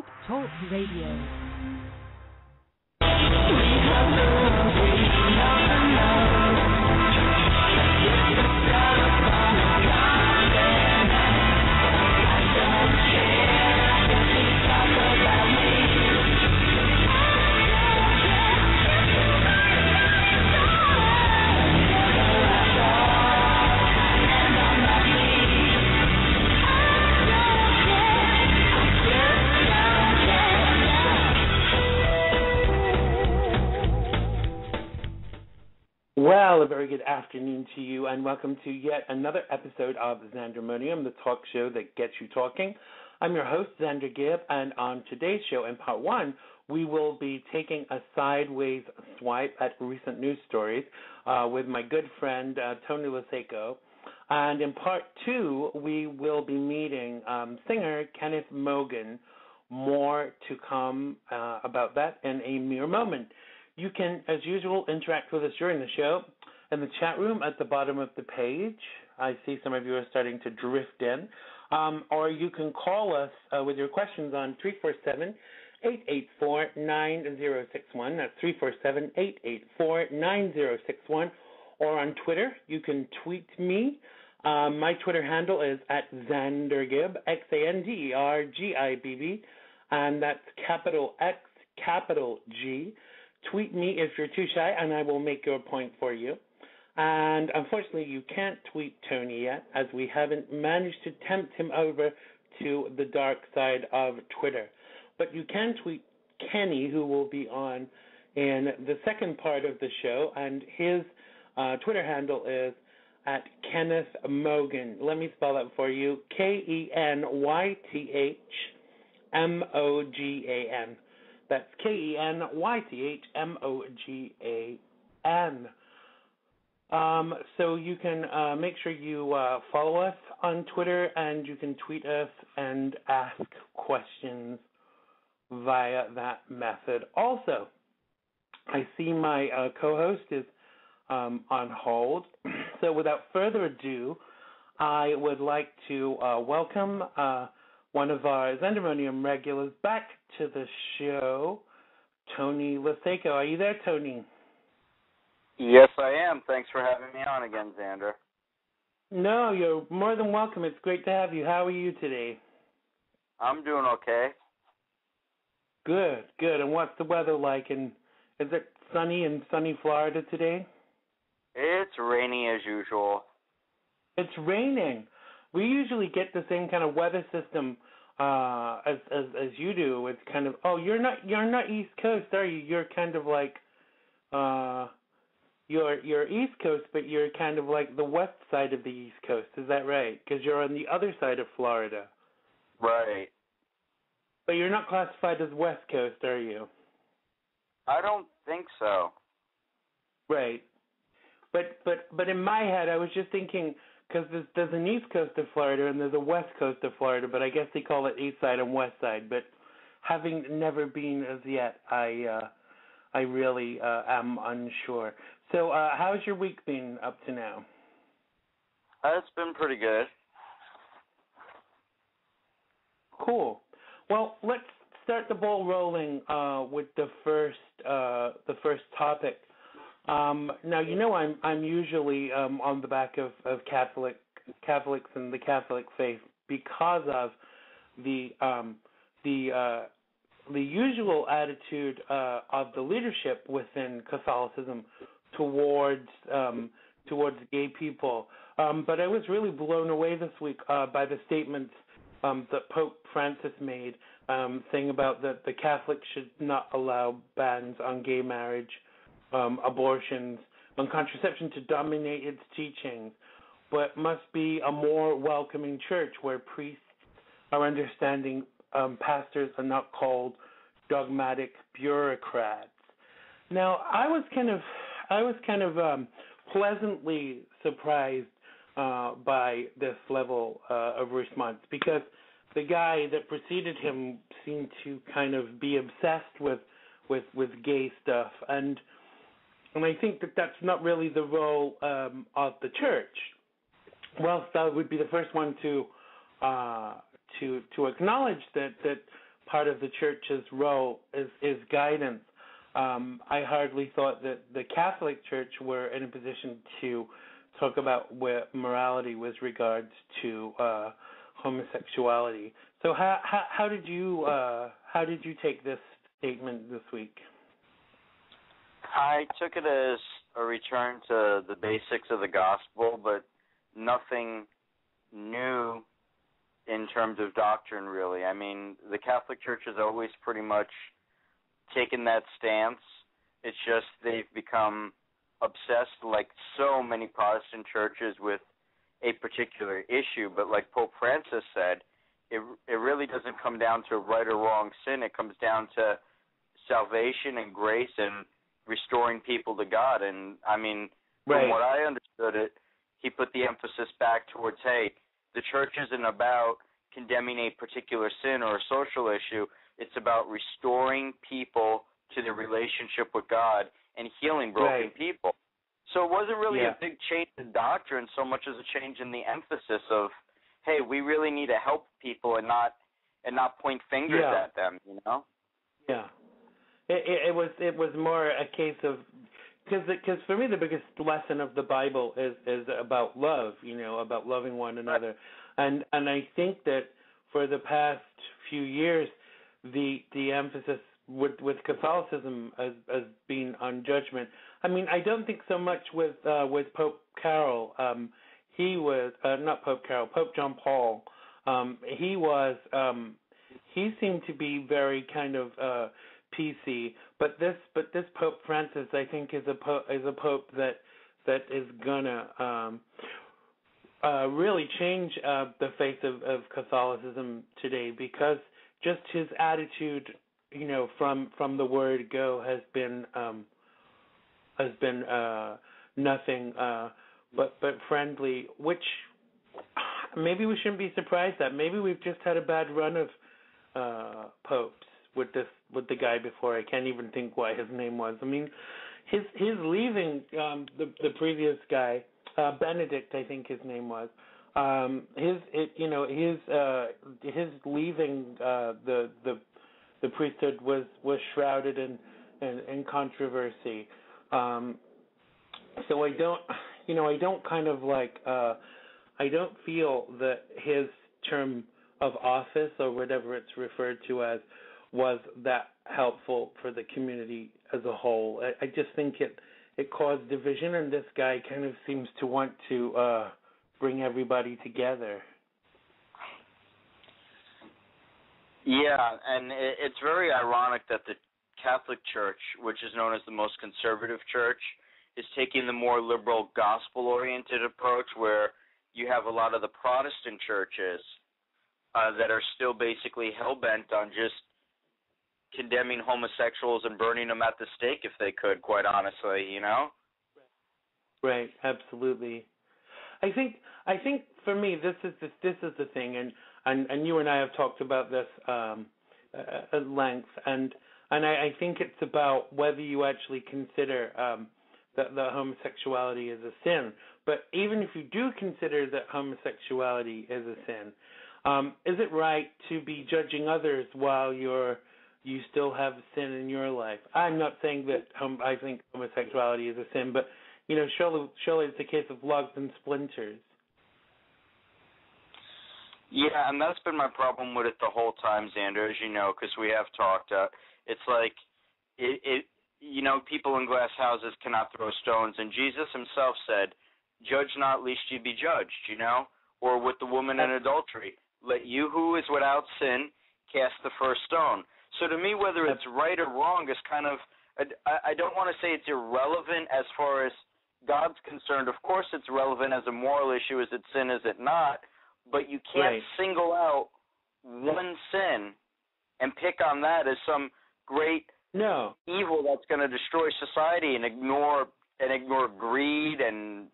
Blog Talk Radio. Well, a very good afternoon to you, and welcome to yet another episode of Xandermonium, the talk show that gets you talking. I'm your host, Xander Gibb, and on today's show, in part one, we will be taking a sideways swipe at recent news stories with my good friend, Tony Losacco. And in part two, we will be meeting singer Kenyth Mogan. More to come about that in a mere moment. You can, as usual, interact with us during the show in the chat room at the bottom of the page. I see some of you are starting to drift in. Or you can call us with your questions on 347-884-9061. That's 347-884-9061. Or on Twitter, you can tweet me. My Twitter handle is at Xander Gibb, XanderGibb, and that's capital X, capital G. Tweet me if you're too shy, and I will make your point for you. And unfortunately, you can't tweet Tony yet, as we haven't managed to tempt him over to the dark side of Twitter. But you can tweet Kenny, who will be on in the second part of the show, and his Twitter handle is at Kenyth Mogan. Let me spell that for you, Kenythmogan. That's Kenythmogan. So you can make sure you follow us on Twitter, and you can tweet us and ask questions via that method. Also, I see my co-host is on hold. So without further ado, I would like to welcome one of our Xandermonium regulars back to the show, Tony Losacco. Are you there, Tony? Yes, I am. Thanks for having me on again, Xander. No, you're more than welcome. It's great to have you. How are you today? I'm doing okay. Good, good. And what's the weather like? And is it sunny in sunny Florida today? It's rainy as usual. It's raining. We usually get the same kind of weather system as you do. It's kind of you're not East Coast, are you? You're kind of like you're East Coast, but you're kind of like the west side of the East Coast. Is that right? Because you're on the other side of Florida. Right. But you're not classified as West Coast, are you? I don't think so. Right. But in my head, I was just thinking, because there's an East Coast of Florida and there's a West Coast of Florida, but I guess they call it East Side and West Side. But having never been as yet, I really am unsure. So how's your week been up to now? It's been pretty good. Cool. Well, let's start the ball rolling with the first topic. Now, you know I'm usually on the back of Catholics and the Catholic faith because of the usual attitude of the leadership within Catholicism towards gay people. But I was really blown away this week by the statements that Pope Francis made, saying about that the Catholics should not allow bans on gay marriage, abortions, and contraception to dominate its teachings, but must be a more welcoming church where priests are understanding, pastors are not called dogmatic bureaucrats. Now, I was kind of pleasantly surprised by this level of response, because the guy that preceded him seemed to kind of be obsessed with gay stuff, and I think that that's not really the role of the church. Whilst I would be the first one to acknowledge that part of the church's role is guidance. I hardly thought that the Catholic Church were in a position to talk about where morality with regards to homosexuality. So how did you take this statement this week? I took it as a return to the basics of the gospel, but nothing new in terms of doctrine, really. I mean, the Catholic Church has always pretty much taken that stance. It's just they've become obsessed, like so many Protestant churches, with a particular issue. But like Pope Francis said, it really doesn't come down to right or wrong sin. It comes down to salvation and grace and restoring people to God. And, I mean, from what I understood it, he put the emphasis back towards, hey, the church isn't about condemning a particular sin or a social issue. It's about restoring people to their relationship with God and healing broken people. So it wasn't really a big change in doctrine so much as a change in the emphasis of, hey, we really need to help people and not point fingers at them, you know? Yeah. It was more a case of, because for me the biggest lesson of the Bible is about love, you know, about loving one another, and I think that for the past few years the emphasis with Catholicism has been on judgment. I mean, I don't think so much with Pope Carol. He was not Pope Carol, Pope John Paul. He seemed to be very kind of PC, but this Pope Francis, I think, is a pope that is gonna really change the face of Catholicism today, because just his attitude, you know, from the word go has been nothing but friendly, which maybe we shouldn't be surprised at. Maybe we've just had a bad run of popes with the guy before. I can't even think what his name was. I mean, his leaving the previous guy, Benedict, I think his name was. His leaving the priesthood was shrouded in controversy. So I don't kind of like I don't feel that his term of office, or whatever it's referred to as, was that helpful for the community as a whole. I just think it caused division, and this guy kind of seems to want to bring everybody together. Yeah, and it's very ironic that the Catholic Church, which is known as the most conservative church, is taking the more liberal, gospel-oriented approach, where you have a lot of the Protestant churches that are still basically hell-bent on just condemning homosexuals and burning them at the stake if they could, quite honestly, you know? Right, absolutely. I think for me this is the thing, and you and I have talked about this at length, and I think it's about whether you actually consider that homosexuality is a sin. But even if you do consider that homosexuality is a sin, is it right to be judging others while you still have sin in your life? I'm not saying that I think homosexuality is a sin, but you know, surely it's a case of logs and splinters. Yeah, and that's been my problem with it the whole time, Xander, as you know, because we have talked. It's like you know, people in glass houses cannot throw stones, and Jesus himself said, "Judge not, lest ye be judged," you know? Or with the woman in adultery, "Let you who is without sin cast the first stone." So to me, whether it's right or wrong is kind of, I don't want to say it's irrelevant as far as God's concerned. Of course it's relevant as a moral issue. Is it sin, is it not? But you can't single out one sin and pick on that as some great evil that's going to destroy society, and ignore greed and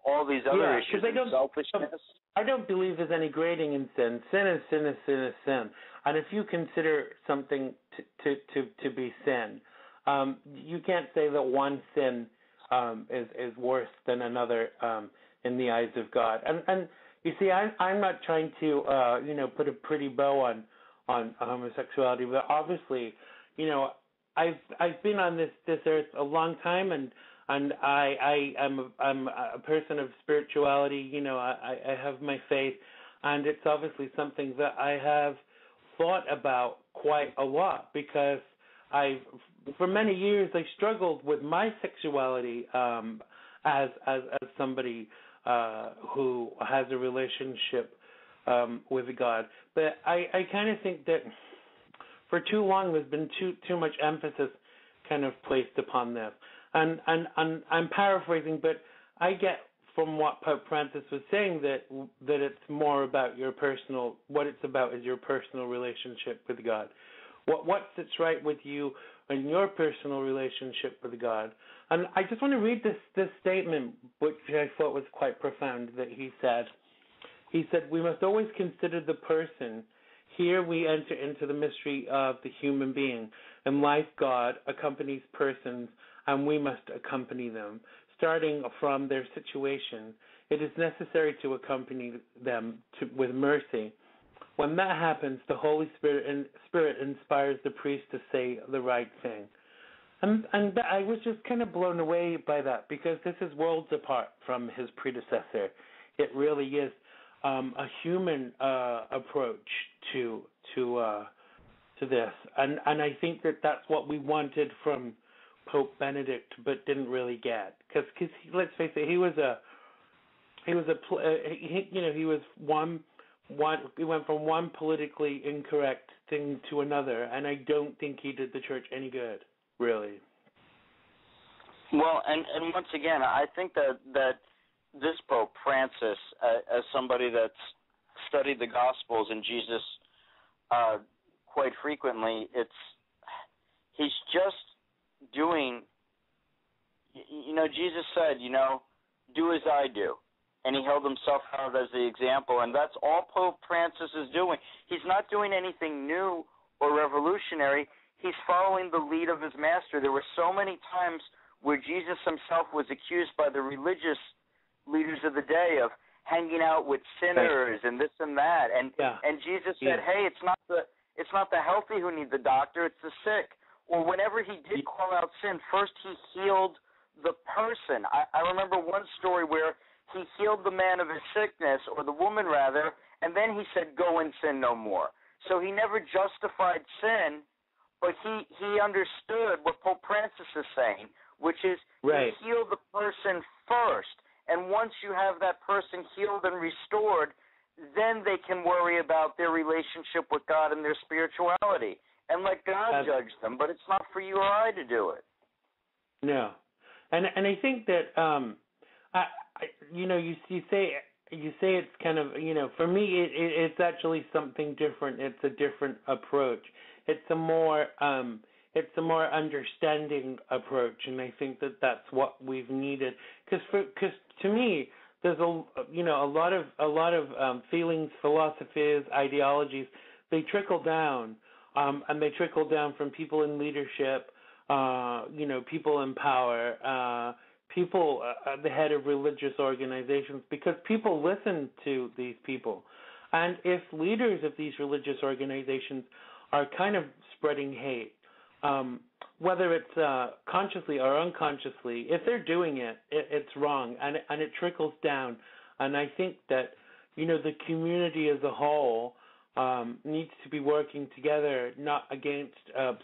all these other issues, and selfishness. I don't believe there's any grading in sin. Sin is sin is sin is sin. And if you consider something to be sin, you can't say that one sin is worse than another in the eyes of God. And you see, I'm not trying to put a pretty bow on homosexuality. But obviously, I've been on this earth a long time, and I'm a person of spirituality. I have my faith, and it's obviously something that I have thought about quite a lot, because for many years I struggled with my sexuality as somebody who has a relationship with God. But I kind of think that for too long there's been too much emphasis kind of placed upon this. And I'm paraphrasing, but I get from what Pope Francis was saying that it's more about what it's about is your personal relationship with God. What sits right with you in your personal relationship with God. And I just want to read this statement, which I thought was quite profound, that he said. He said, "We must always consider the person. Here we enter into the mystery of the human being. In life, God accompanies persons, and we must accompany them. Starting from their situation, it is necessary to accompany them with mercy. When that happens, the Holy Spirit inspires the priest to say the right thing." And I was just kind of blown away by that, because this is worlds apart from his predecessor. It really is a human approach to this, and I think that that's what we wanted from Pope Benedict, but didn't really get, because let's face it, he went from one politically incorrect thing to another, and I don't think he did the church any good, really. Well, and once again, I think that this Pope Francis, as somebody that's studied the Gospels and Jesus quite frequently, he's just doing, Jesus said, do as I do. And he held himself out as the example, and that's all Pope Francis is doing. He's not doing anything new or revolutionary. He's following the lead of his master. There were so many times where Jesus himself was accused by the religious leaders of the day of hanging out with sinners and this and that, and Jesus said, "Hey, it's not the healthy who need the doctor; it's the sick." Or whenever he did call out sin, first he healed the person. I remember one story where he healed the man of his sickness, or the woman rather, and then he said, "Go and sin no more." So he never justified sin, but he understood what Pope Francis is saying, which is he healed the person first. And once you have that person healed and restored, then they can worry about their relationship with God and their spirituality, and let God judge them. But it's not for you or I to do it. No, and I think that you say it's kind of, for me it's actually something different. It's a different approach. It's a more understanding approach, and I think that that's what we've needed. Because to me, there's a lot of feelings, philosophies, ideologies. They trickle down, and they trickle down from people in leadership, people in power, people at the head of religious organizations, because people listen to these people. And if leaders of these religious organizations are kind of spreading hate, whether it's consciously or unconsciously, if they're doing it, it's wrong, and it trickles down. And I think that, the community as a whole needs to be working together, not against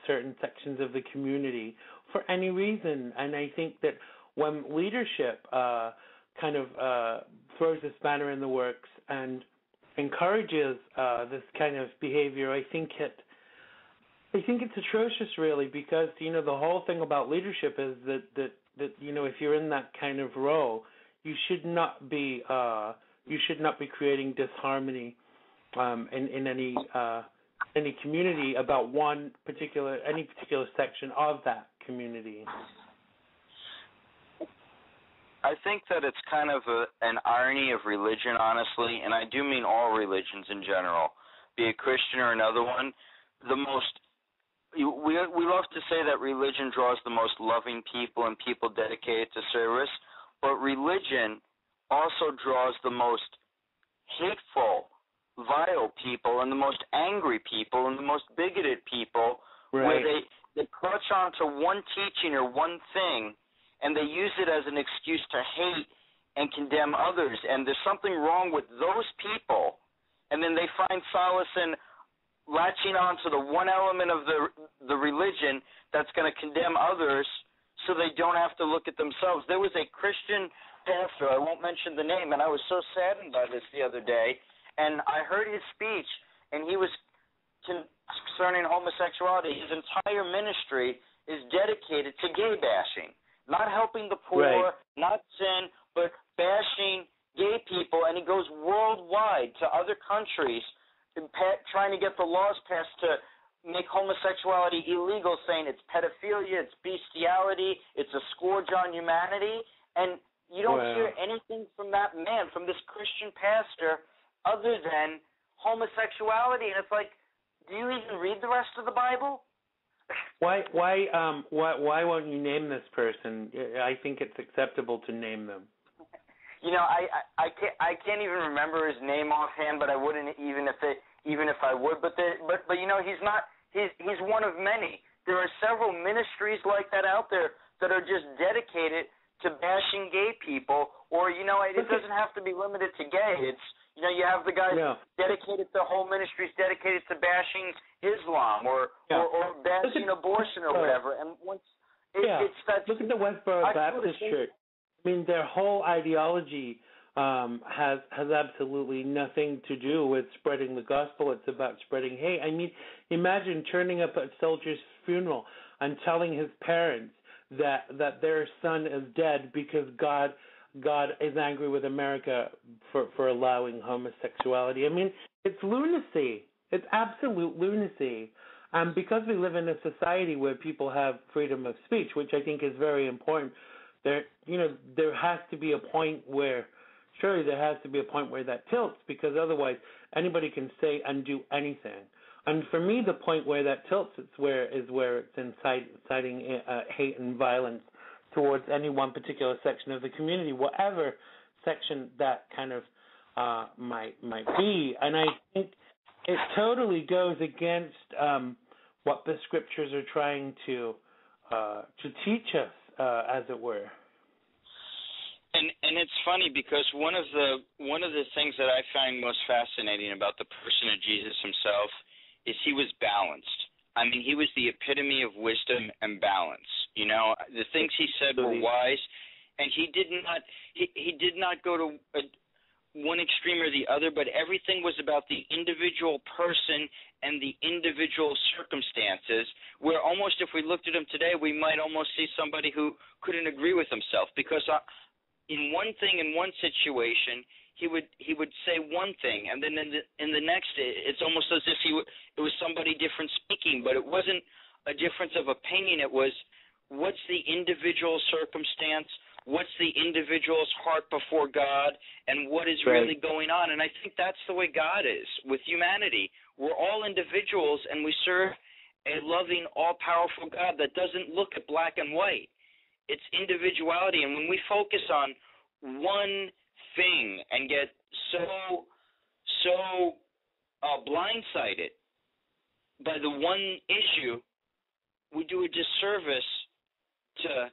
certain sections of the community for any reason. And I think that when leadership kind of throws a spanner in the works and encourages this kind of behavior, I think it's atrocious, really, because the whole thing about leadership is that if you're in that kind of role, you should not be creating disharmony in any community about any particular section of that community. I think that it's kind of an irony of religion, honestly, and I do mean all religions in general, be it Christian or another one. We love to say that religion draws the most loving people and people dedicated to service, but religion also draws the most hateful vile people and the most angry people and the most bigoted people, where they clutch onto one teaching or one thing, and they use it as an excuse to hate and condemn others. And there's something wrong with those people, and then they find solace in latching on to the one element of the religion that's going to condemn others, so they don't have to look at themselves. There was a Christian pastor, I won't mention the name, and I was so saddened by this the other day, and I heard his speech, and he was concerning homosexuality. His entire ministry is dedicated to gay bashing, not helping the poor, not sin, but bashing gay people, and he goes worldwide to other countries trying to get the laws passed to make homosexuality illegal, saying it's pedophilia, it's bestiality, it's a scourge on humanity, and you don't hear anything from that man, from this Christian pastor, other than homosexuality. And it's like, do you even read the rest of the Bible? Why won't you name this person? I think it's acceptable to name them. You know, I can't even remember his name offhand, but I wouldn't even if I would. But you know, he's one of many. There are several ministries like that out there that are just dedicated to bashing gay people, or you know, it doesn't have to be limited to gay. It's, you know, you have the guys dedicated, the whole ministries dedicated to bashing Islam or bashing abortion or whatever. And once it's that. Look at the Westboro Baptist Church. I mean, their whole ideology has absolutely nothing to do with spreading the gospel. It's about spreading hate. I mean, imagine turning up at a soldier's funeral and telling his parents that their son is dead because God is angry with America for allowing homosexuality. I mean, it's lunacy. It's absolute lunacy. Because we live in a society where people have freedom of speech, which I think is very important, there has to be a point where, surely there has to be a point where that tilts, because otherwise anybody can say and do anything. And for me, the point where that tilts is where it's inciting hate and violence towards any one particular section of the community, whatever section that kind of might be. And I think it totally goes against what the scriptures are trying to teach us, as it were. And it's funny because one of the things that I find most fascinating about the person of Jesus himself is he was balanced. I mean, he was the epitome of wisdom and balance. You know, the things he said were wise, and he did not go to one extreme or the other, but everything was about the individual person and the individual circumstances, where almost if we looked at him today, we might almost see somebody who couldn't agree with himself, because in one thing, in one situation, he would say one thing, and then in the next, it's almost as if it was somebody different speaking, but it wasn't a difference of opinion. It was, what's the individual circumstance, what's the individual's heart before God, and what is really going on. And I think that's the way God is with humanity. We're all individuals, and we serve a loving, all-powerful God that doesn't look at black and white. It's individuality, and when we focus on one thing and get so blindsided by the one issue, we do a disservice to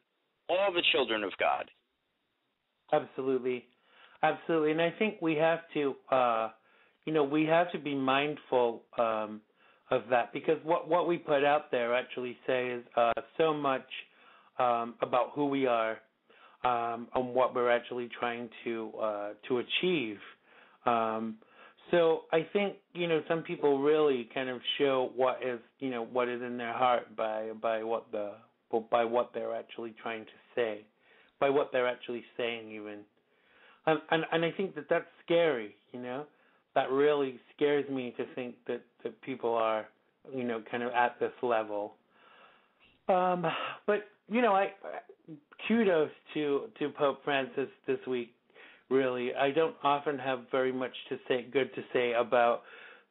all the children of God. Absolutely. And I think we have to, we have to be mindful of that, because what we put out there actually says so much about who we are and what we're actually trying to achieve. So I think some people really kind of show what is in their heart by what they're actually trying to say, by what they're actually saying even, and I think that's scary. That really scares me to think that people are kind of at this level. But I kudos to Pope Francis this week. Really, I don't often have very much good to say about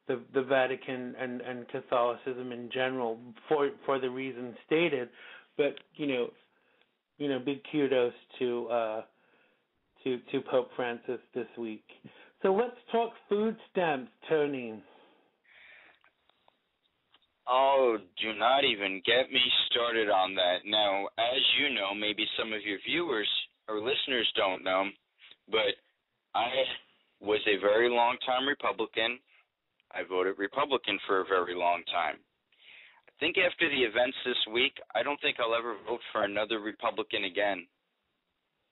the Vatican and Catholicism in general for the reasons stated, but big kudos to Pope Francis this week. So let's talk food stamps, Tony. Oh, do not even get me started on that. Now, as you know, maybe some of your viewers or listeners don't know, but I was a very long-time Republican. I voted Republican for a very long time. I think after the events this week, I don't think I'll ever vote for another Republican again.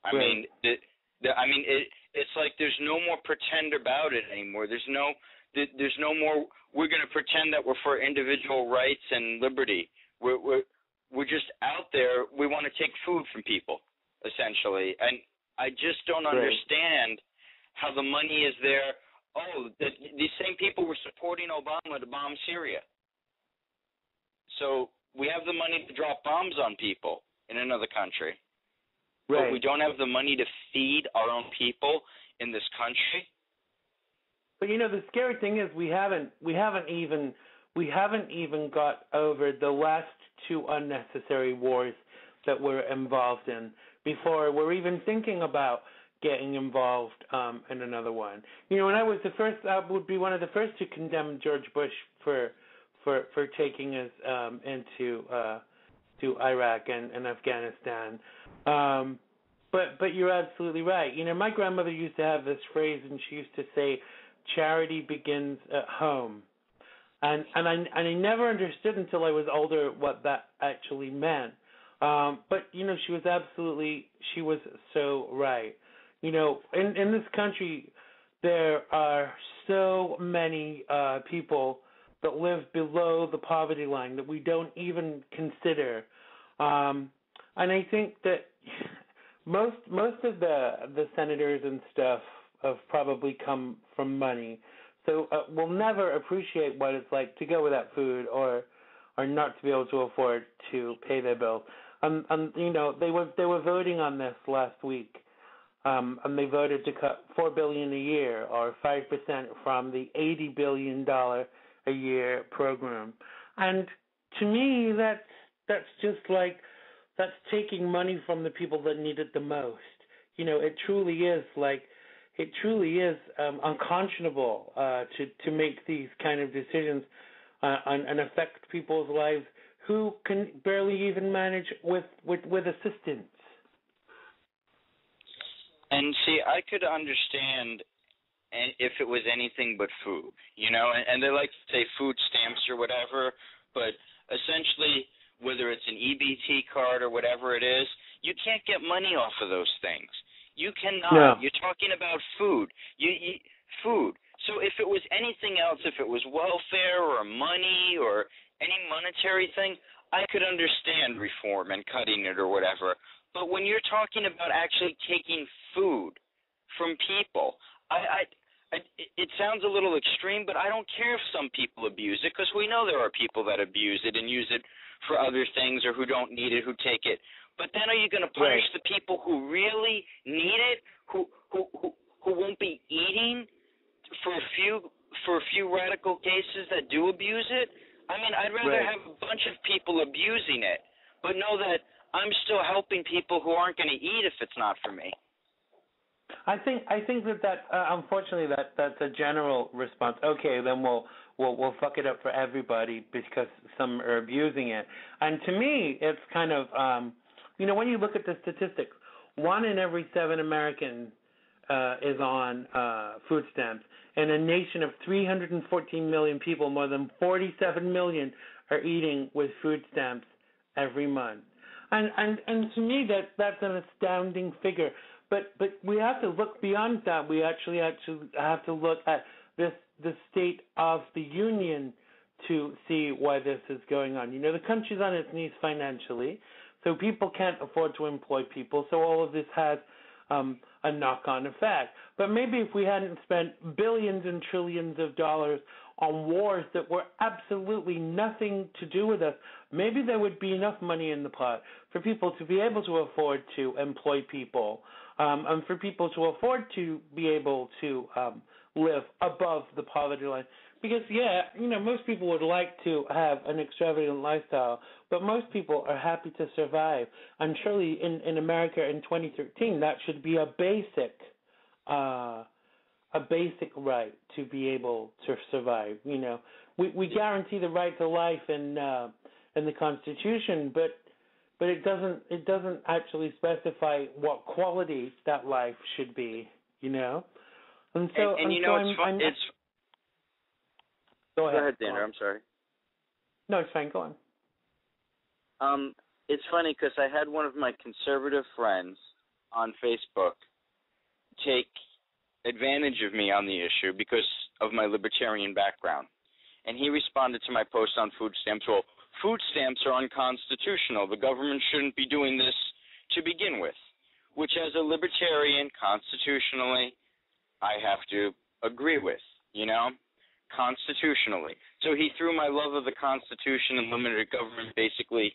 I mean, it's like there's no more pretend about it anymore. There's no more. We're going to pretend that we're for individual rights and liberty. We're just out there. We want to take food from people, essentially, and I just don't understand how the money is there. Oh, these same people were supporting Obama to bomb Syria. So we have the money to drop bombs on people in another country. But we don't have the money to feed our own people in this country. But the scary thing is we haven't even got over the last two unnecessary wars that we're involved in before we're even thinking about getting involved in another one. And I was I would be one of the first to condemn George Bush for taking us into Iraq and Afghanistan. But you're absolutely right. My grandmother used to have this phrase, and she used to say, "Charity begins at home," and I never understood until I was older what that actually meant. But she was so right. In this country, there are so many people that live below the poverty line that we don't even consider. And I think that most of the senators and stuff have probably come from money. So we'll never appreciate what it's like to go without food or not to be able to afford to pay their bills. They were voting on this last week. And they voted to cut $4 billion a year, or 5% from the $80 billion a year program. And to me, that's just like that's taking money from the people that need it the most. It truly is unconscionable to make these kind of decisions and affect people's lives who can barely even manage with assistance. And see, I could understand if it was anything but food, and they like to say food stamps or whatever, but essentially, whether it's an EBT card or whatever it is, you can't get money off of those things. You cannot. Yeah. You're talking about food. Food. So if it was anything else, if it was welfare or money or any monetary thing, I could understand reform and cutting it or whatever. But when you're talking about actually taking food from people, it sounds a little extreme, but I don't care if some people abuse it, because we know there are people that abuse it and use it for other things or who don't need it, who take it. But then are you going to punish the people who really need it, who won't be eating for a few radical cases that do abuse it? I mean, I'd rather have a bunch of people abusing it, but know that I'm still helping people who aren't going to eat if it's not for me. I think that unfortunately that's a general response. Okay, then we'll fuck it up for everybody because some are abusing it. And to me, it's kind of when you look at the statistics, 1 in every 7 Americans is on food stamps. In a nation of 314 million people, more than 47 million are eating with food stamps every month. And to me, that's an astounding figure. But we have to look beyond that. We actually have to look at the state of the union to see why this is going on. The country's on its knees financially, so people can't afford to employ people. So all of this has a knock-on effect. But maybe if we hadn't spent billions and trillions of dollars on wars that were absolutely nothing to do with us, maybe there would be enough money in the pot for people to be able to afford to employ people, and for people to afford to be able to live above the poverty line. Because, most people would like to have an extravagant lifestyle, but most people are happy to survive. And surely in America in 2013, that should be a basic a basic right to be able to survive. You know, we guarantee the right to life in the Constitution, but it doesn't actually specify what quality that life should be. You know, and so and you know, it's go ahead, Xander. I'm sorry. No, it's fine. Go on. It's funny because I had one of my conservative friends on Facebook take advantage of me on the issue because of my libertarian background. And he responded to my post on food stamps, well, food stamps are unconstitutional. The government shouldn't be doing this to begin with, which as a libertarian, constitutionally, I have to agree with, you know, constitutionally. So he threw my love of the Constitution and limited government basically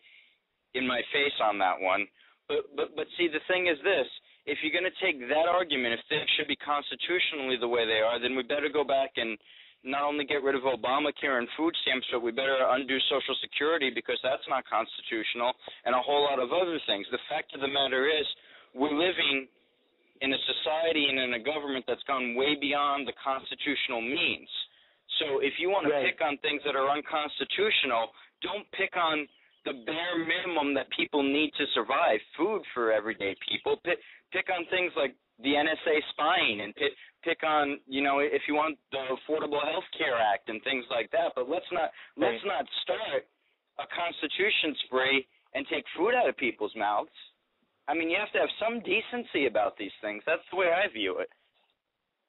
in my face on that one. But see, the thing is this. If you're going to take that argument, if things should be constitutionally the way they are, then we better go back and not only get rid of Obamacare and food stamps, but we better undo Social Security because that's not constitutional, and a whole lot of other things. The fact of the matter is we're living in a society and in a government that's gone way beyond the constitutional means. So if you want to pick on things that are unconstitutional, don't pick on the bare minimum that people need to survive, food for everyday people. Pick on things like the NSA spying and pick on, you know, if you want the Affordable Health Care Act and things like that. But let's not start a constitution spree and take food out of people's mouths. I mean, you have to have some decency about these things. That's the way I view it.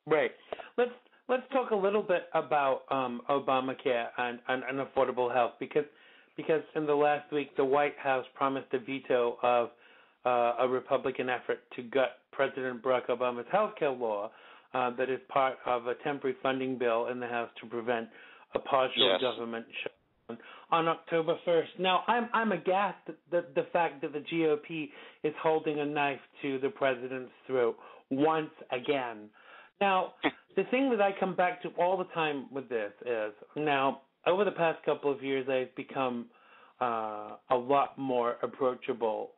Right. Let's talk a little bit about Obamacare and affordable health because in the last week the White House promised a veto of a Republican effort to gut President Barack Obama's health care law that is part of a temporary funding bill in the House to prevent a partial government shutdown on October 1st. Now, I'm aghast at the fact that the GOP is holding a knife to the president's throat once again. Now, the thing that I come back to all the time with this is, now, over the past couple of years, I've become a lot more approachable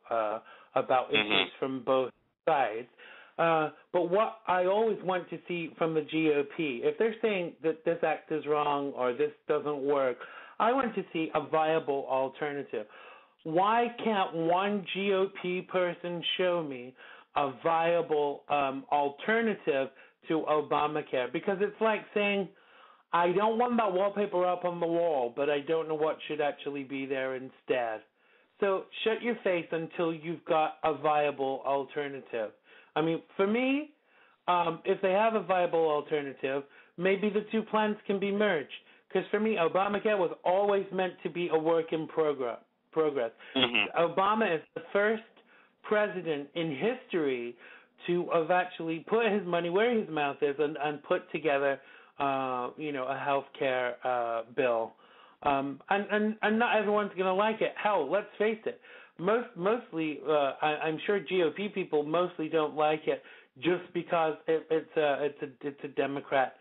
about issues from both sides. But what I always want to see from the GOP, if they're saying that this act is wrong or this doesn't work, I want to see a viable alternative. Why can't one GOP person show me a viable alternative to Obamacare? Because it's like saying, I don't want that wallpaper up on the wall, but I don't know what should actually be there instead. So shut your face until you've got a viable alternative. I mean, for me, if they have a viable alternative, maybe the two plans can be merged. Because for me, Obamacare was always meant to be a work in progress. Obama is the first president in history to have actually put his money where his mouth is and put together a health care bill. And not everyone's going to like it. Hell, let's face it. Mostly, I'm sure GOP people mostly don't like it just because it's a Democrat.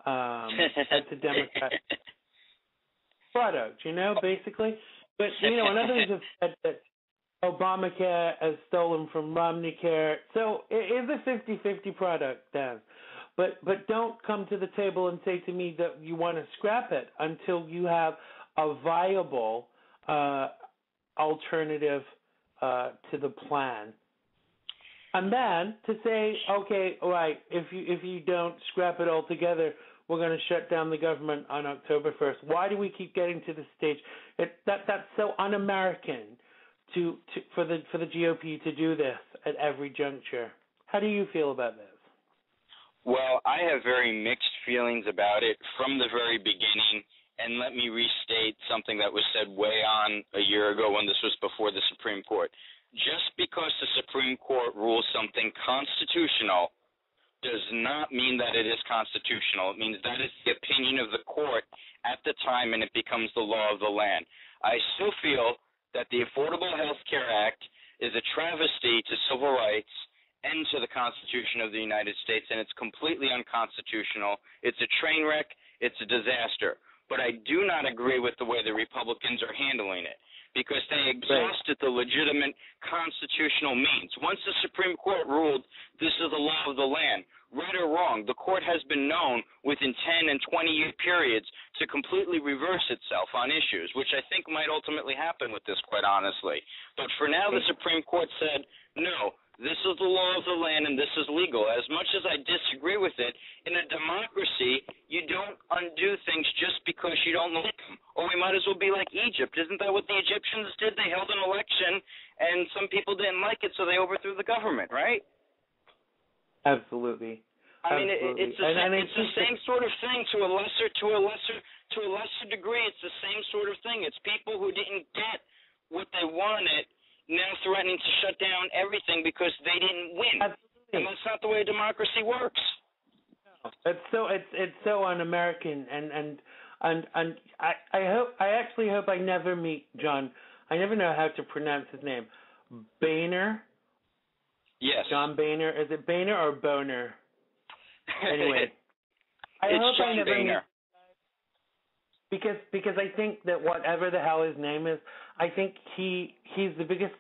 It's a Democrat product, basically. But and others have said that Obamacare is stolen from Romneycare. So it is a 50-50 product, Dan. But don't come to the table and say to me that you want to scrap it until you have a viable alternative to the plan. And then to say, okay, all right, if you don't scrap it altogether, we're going to shut down the government on October 1st. Why do we keep getting to this stage? That's so un-American for the GOP to do this at every juncture. How do you feel about this? Well, I have very mixed feelings about it from the very beginning, and let me restate something that was said way on a year ago when this was before the Supreme Court. Just because the Supreme Court rules something constitutional does not mean that it is constitutional. It means that is the opinion of the court at the time, and it becomes the law of the land. I still feel that the Affordable Health Care Act is a travesty to civil rights and to the Constitution of the United States, and it's completely unconstitutional. It's a train wreck. It's a disaster. But I do not agree with the way the Republicans are handling it. because they exhausted the legitimate constitutional means. Once the Supreme Court ruled this is the law of the land, right or wrong, the court has been known within 10 and 20-year periods to completely reverse itself on issues, which I think might ultimately happen with this, quite honestly. But for now, the Supreme Court said, no, this is the law of the land and this is legal. As much as I disagree with it, in a democracy, you don't undo things just because you don't like them. Or we might as well be like Egypt. Isn't that what the Egyptians did? They held an election and some people didn't like it, so they overthrew the government, right? Absolutely. I mean, it's the same sort of thing to a lesser degree. It's the same sort of thing. It's people who didn't get what they wanted now threatening to shut down everything because they didn't win. Absolutely. And that's not the way democracy works. No. It's so un-American, and I actually hope I never meet John. I never know how to pronounce his name. Boehner. Yes. John Boehner. Is it Boehner or Boner? Anyway, I hope John I never Boehner. Because I think that whatever the hell his name is, I think he's the biggest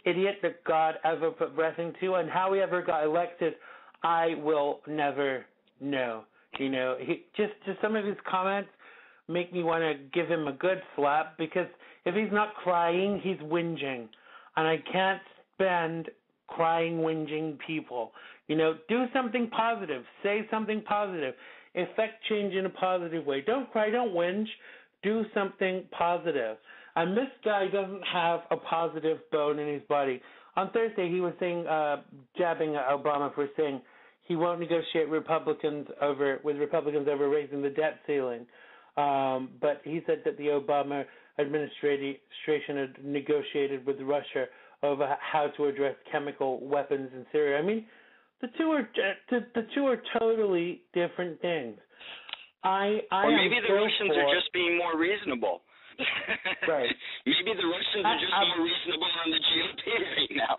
idiot that God ever put breath into, and how he ever got elected, I will never know. You know, just some of his comments make me want to give him a good slap, because if he's not crying, he's whinging, and I can't stand crying, whinging people. You know, do something positive. Say something positive. Effect change in a positive way. Don't cry. Don't whinge. Do something positive. And this guy doesn't have a positive bone in his body. On Thursday, he was saying, jabbing at Obama for saying he won't negotiate with Republicans over raising the debt ceiling. But he said that the Obama administration had negotiated with Russia over how to address chemical weapons in Syria. I mean, the two are totally different things. Or maybe the Russians are just being more reasonable. Right. Maybe the Russians are just more reasonable on the GOP right now.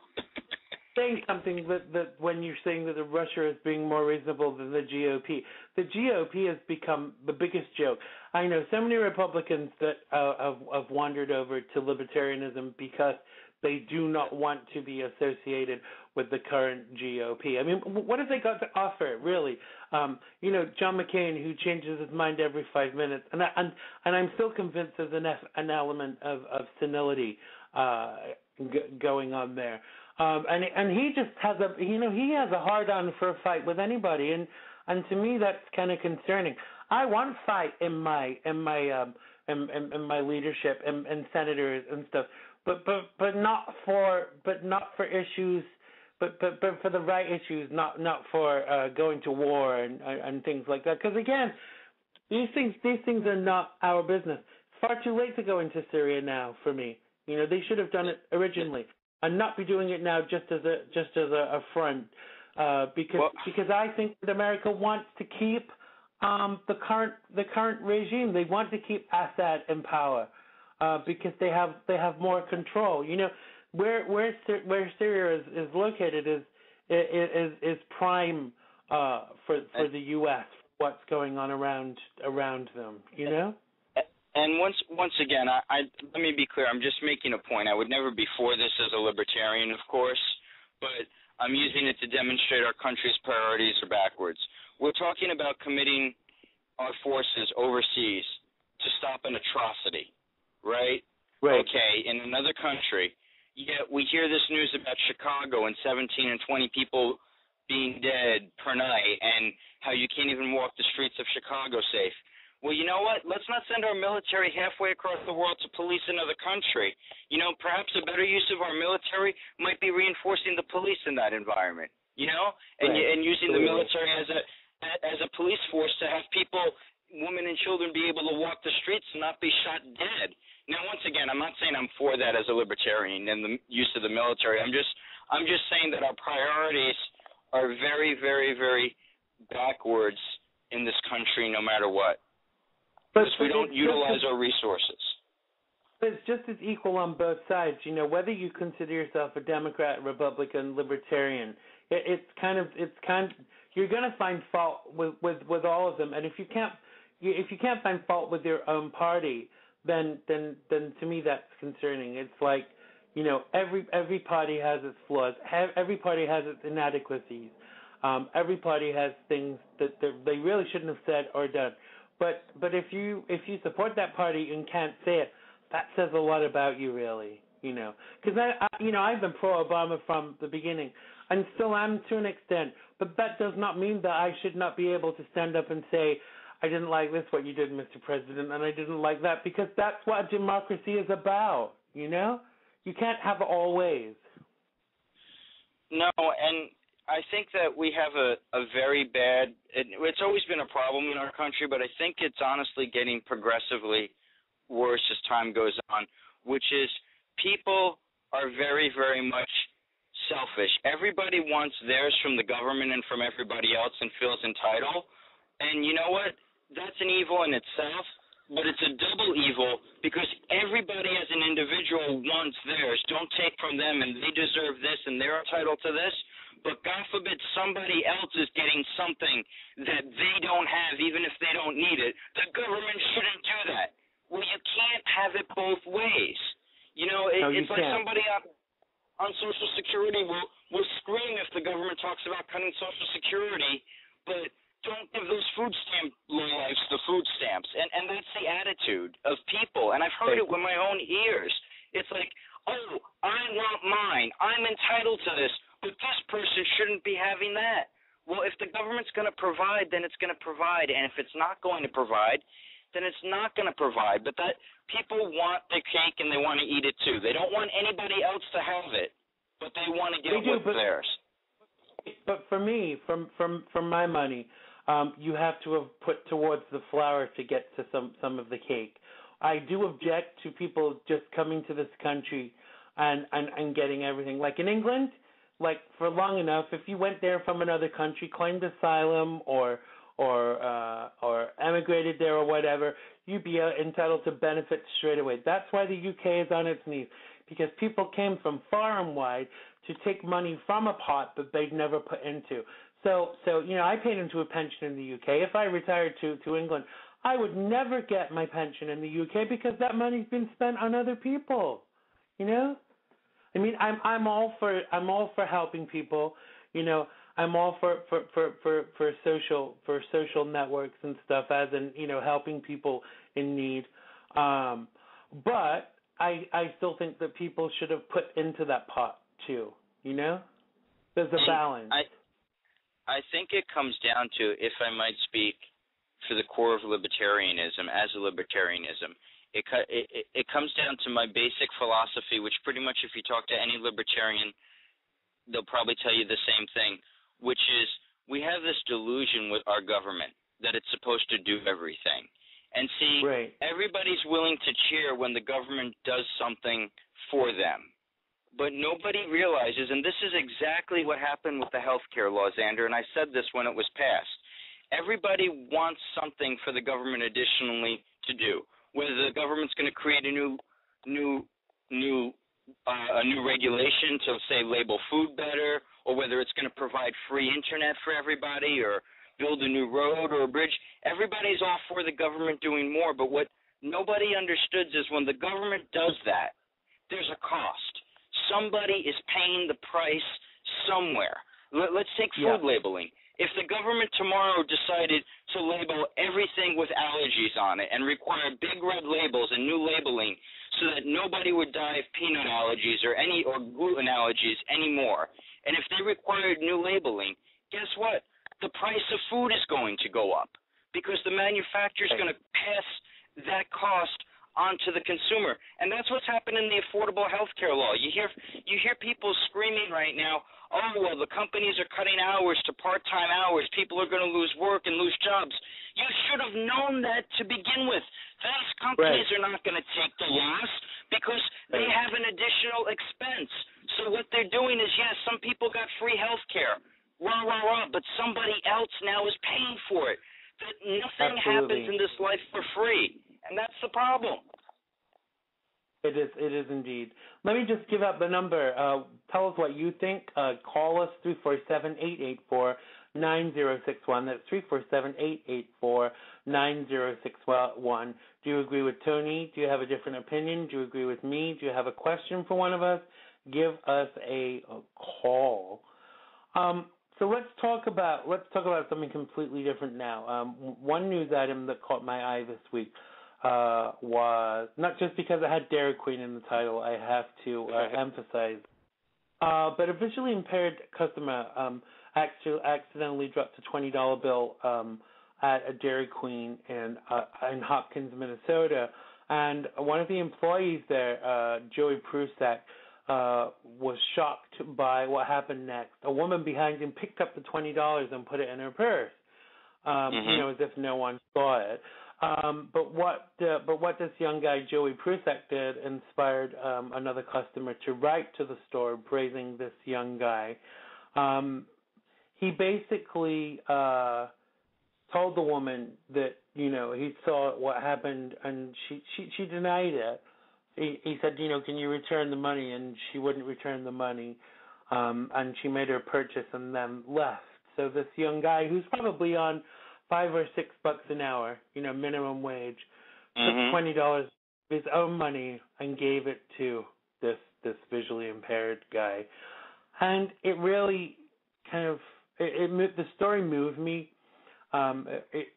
Saying something that when you're saying that Russia is being more reasonable than the GOP has become the biggest joke. I know so many Republicans that have wandered over to libertarianism because they do not want to be associated with the current GOP. I mean, what have they got to offer, really? You know, John McCain, who changes his mind every 5 minutes, and I'm still convinced there's an element of senility going on there. And he just has he has a hard on for a fight with anybody, and to me that's kind of concerning. I want fight in my leadership and senators and stuff. But not for issues, but for the right issues, not for going to war and things like that. Because again, these things are not our business. It's far too late to go into Syria now for me. You know, they should have done it originally and not be doing it now just as a front. Because I think that America wants to keep the current regime. They want to keep Assad in power. Because they have more control. You know, where Syria is located is prime for the U.S. What's going on around them? You know. And once again, I let me be clear. I'm just making a point. I would never be for this as a libertarian, of course, but I'm using it to demonstrate our country's priorities are backwards. We're talking about committing our forces overseas to stop an atrocity. Right? Okay, in another country. Yet we hear this news about Chicago and 17 and 20 people being dead per night and how you can't even walk the streets of Chicago safe. Well, you know what? Let's not send our military halfway across the world to police another country. You know, perhaps a better use of our military might be reinforcing the police in that environment, you know, and using the military as a police force to have people, women and children, be able to walk the streets and not be shot dead. Now, once again, I'm not saying I'm for that as a libertarian and the use of the military. I'm just saying that our priorities are very, very, very backwards in this country, no matter what, because we don't utilize our resources. But it's just as equal on both sides. You know, whether you consider yourself a Democrat, Republican, Libertarian, it's kind of you're going to find fault with all of them. And if you can't find fault with your own party, then to me that's concerning. It's like, every party has its flaws. Every party has its inadequacies. Every party has things that they really shouldn't have said or done. But if you support that party and can't say it, that says a lot about you, really. Because I've been pro-Obama from the beginning, and still am to an extent. But that does not mean that I should not be able to stand up and say, I didn't like this, what you did, Mr. President, and I didn't like that, because that's what democracy is about. You can't have it all ways. No, and I think that we have a very bad, it's always been a problem in our country, but I think it's honestly getting progressively worse as time goes on, which is people are very, very much selfish. Everybody wants theirs from the government and from everybody else and feels entitled. And you know what? That's an evil in itself, but it's a double evil because everybody as an individual wants theirs. Don't take from them, and they deserve this, and they're entitled to this. But God forbid somebody else is getting something that they don't have, even if they don't need it. The government shouldn't do that. Well, you can't have it both ways. It's like somebody on Social Security will scream if the government talks about cutting Social Security, but don't give those food stamp lowlifes the food stamps. And that's the attitude of people. And I've heard it with my own ears. It's like, oh, I want mine. I'm entitled to this, but this person shouldn't be having that. Well, if the government's going to provide, then it's going to provide. And if it's not going to provide, then it's not going to provide. But that people want the cake and they want to eat it too. They don't want anybody else to have it, but they want to get what's theirs. But for me, from my money, you have to have put towards the flour to get to some of the cake. I do object to people just coming to this country and getting everything. Like in England, like for long enough, if you went there from another country, claimed asylum or emigrated there or whatever, you'd be entitled to benefits straight away. That's why the UK is on its knees, because people came from far and wide to take money from a pot that they'd never put into. So I paid into a pension in the UK. If I retired to England, I would never get my pension in the UK because that money's been spent on other people. I mean, I'm all for helping people. I'm all for social networks and stuff, as in helping people in need. But I still think that people should have put into that pot too. There's a balance. I think it comes down to, if I might speak for the core of libertarianism, it comes down to my basic philosophy, which pretty much if you talk to any libertarian, they'll probably tell you the same thing, which is we have this delusion with our government that it's supposed to do everything. And see, Everybody's willing to cheer when the government does something for them. But nobody realizes, and this is exactly what happened with the health care law, Xander, and I said this when it was passed. Everybody wants something for the government additionally to do, whether the government's going to create a new regulation to, say, label food better, or whether it's going to provide free internet for everybody or build a new road or a bridge. Everybody's all for the government doing more, but what nobody understood is when the government does that, there's a cost. Somebody is paying the price somewhere. Let's take food labeling. If the government tomorrow decided to label everything with allergies on it and require big red labels and new labeling so that nobody would die of peanut allergies or gluten allergies anymore, and if they required new labeling, guess what? The price of food is going to go up because the manufacturer is going to pass that cost onto the consumer. And that's what's happened in the Affordable Health Care law. You hear people screaming right now, oh, well, the companies are cutting hours to part-time hours. People are going to lose work and lose jobs. You should have known that to begin with. These companies are not going to take the loss because they have an additional expense. So what they're doing is, yes, some people got free health care, but somebody else now is paying for it. That nothing happens in this life for free. And that's the problem. It is indeed. Let me just give out the number. Tell us what you think. Call us 347-884-9061. That's 347-884-9061. Do you agree with Tony? Do you have a different opinion? Do you agree with me? Do you have a question for one of us? Give us a call. So let's talk about something completely different now. One news item that caught my eye this week was, not just because it had Dairy Queen in the title, I have to emphasize, but a visually impaired customer accidentally dropped a $20 bill at a Dairy Queen in Hopkins, Minnesota, and one of the employees there, Joey Prusak, was shocked by what happened next. A woman behind him picked up the $20 and put it in her purse, as if no one saw it. But what this young guy Joey Prusak did inspired another customer to write to the store praising this young guy. He basically told the woman that he saw what happened, and she denied it. He said, can you return the money? And she wouldn't return the money, and she made her purchase and then left. So this young guy, who's probably on $5 or $6 an hour, minimum wage, took $20 of his own money and gave it to this visually impaired guy. And it really kind of the story moved me. It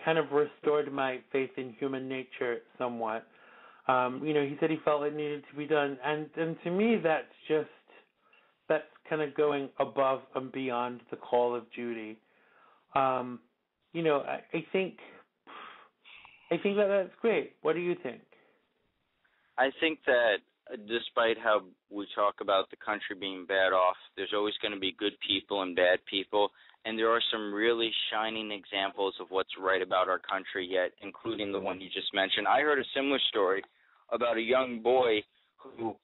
kind of restored my faith in human nature somewhat. He said he felt it needed to be done, and to me that's kind of going above and beyond the call of duty. I think that's great. What do you think? I think that despite how we talk about the country being bad off, there's always going to be good people and bad people, and there are some really shining examples of what's right about our country yet, including the one you just mentioned. I heard a similar story about a young boy who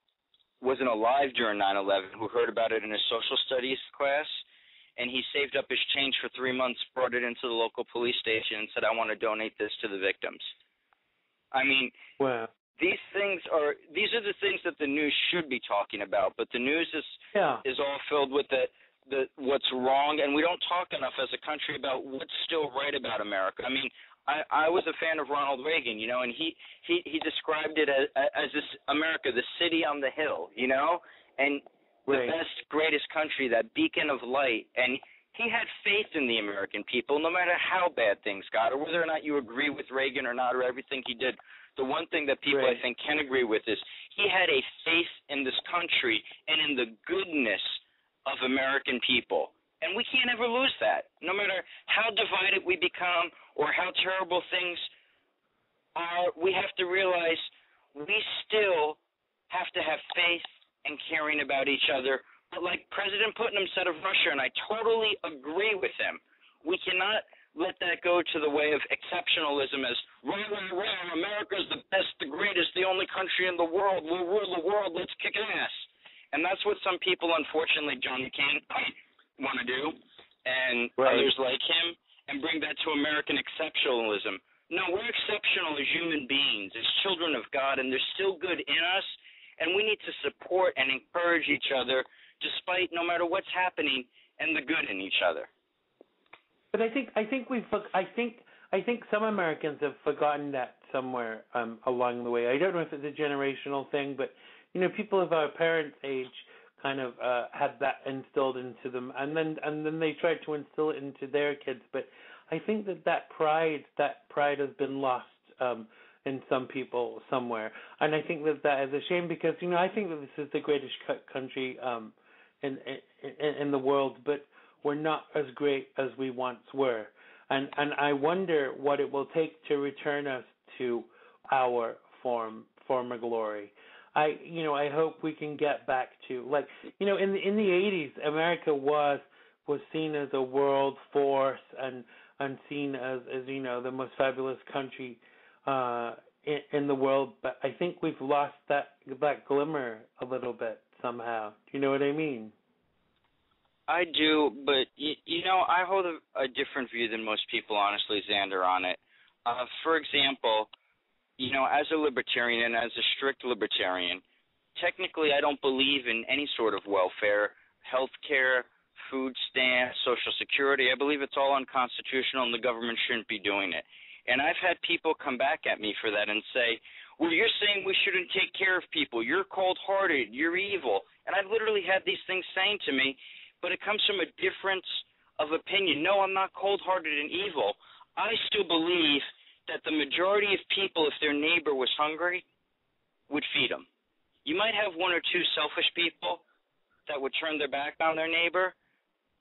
wasn't alive during 9/11, who heard about it in a social studies class, and he saved up his change for 3 months, brought it into the local police station, and said, I want to donate this to the victims. I mean, wow. These are the things that the news should be talking about, but the news is all filled with the what's wrong, and we don't talk enough as a country about what's still right about America. I mean, I was a fan of Ronald Reagan, and he described it as this America, the city on the hill, and the best, greatest country, that beacon of light. And he had faith in the American people, no matter how bad things got, or whether or not you agree with Reagan or not, or everything he did. The one thing that people, I think, can agree with is he had a faith in this country and in the goodness of American people. And we can't ever lose that. No matter how divided we become or how terrible things are, we have to realize we still have to have faith and caring about each other. But like President Putin said of Russia, and I totally agree with him, we cannot let that go to the way of exceptionalism as, rah, America's the best, the greatest, the only country in the world, we'll rule the world, let's kick ass. And that's what some people, unfortunately, John McCain, want to do, and others like him, and bring that to American exceptionalism. No, we're exceptional as human beings, as children of God, and there's still good in us, and we need to support and encourage each other despite no matter what's happening, and the good in each other. But I think some Americans have forgotten that somewhere along the way. I don't know if it's a generational thing, but people of our parents' age kind of had that instilled into them, and then they tried to instill it into their kids. But I think that pride has been lost in some people somewhere, and I think that is a shame because I think that this is the greatest country in the world, but we're not as great as we once were, and I wonder what it will take to return us to our former glory. I hope we can get back to in the 80s, America was seen as a world force and seen as the most fabulous country in the world. But I think we've lost that glimmer a little bit somehow. Do you know what I mean? I do, but I hold a different view than most people, honestly, Xander, on it. For example, as a libertarian and as a strict libertarian, technically I don't believe in any sort of welfare, health care, food stamps, Social Security. I believe it's all unconstitutional and the government shouldn't be doing it. And I've had people come back at me for that and say, well, you're saying we shouldn't take care of people. You're cold-hearted. You're evil. And I've literally had these things saying to me, but it comes from a difference of opinion. No, I'm not cold-hearted and evil. I still believe that the majority of people, if their neighbor was hungry, would feed them. You might have one or two selfish people that would turn their back on their neighbor,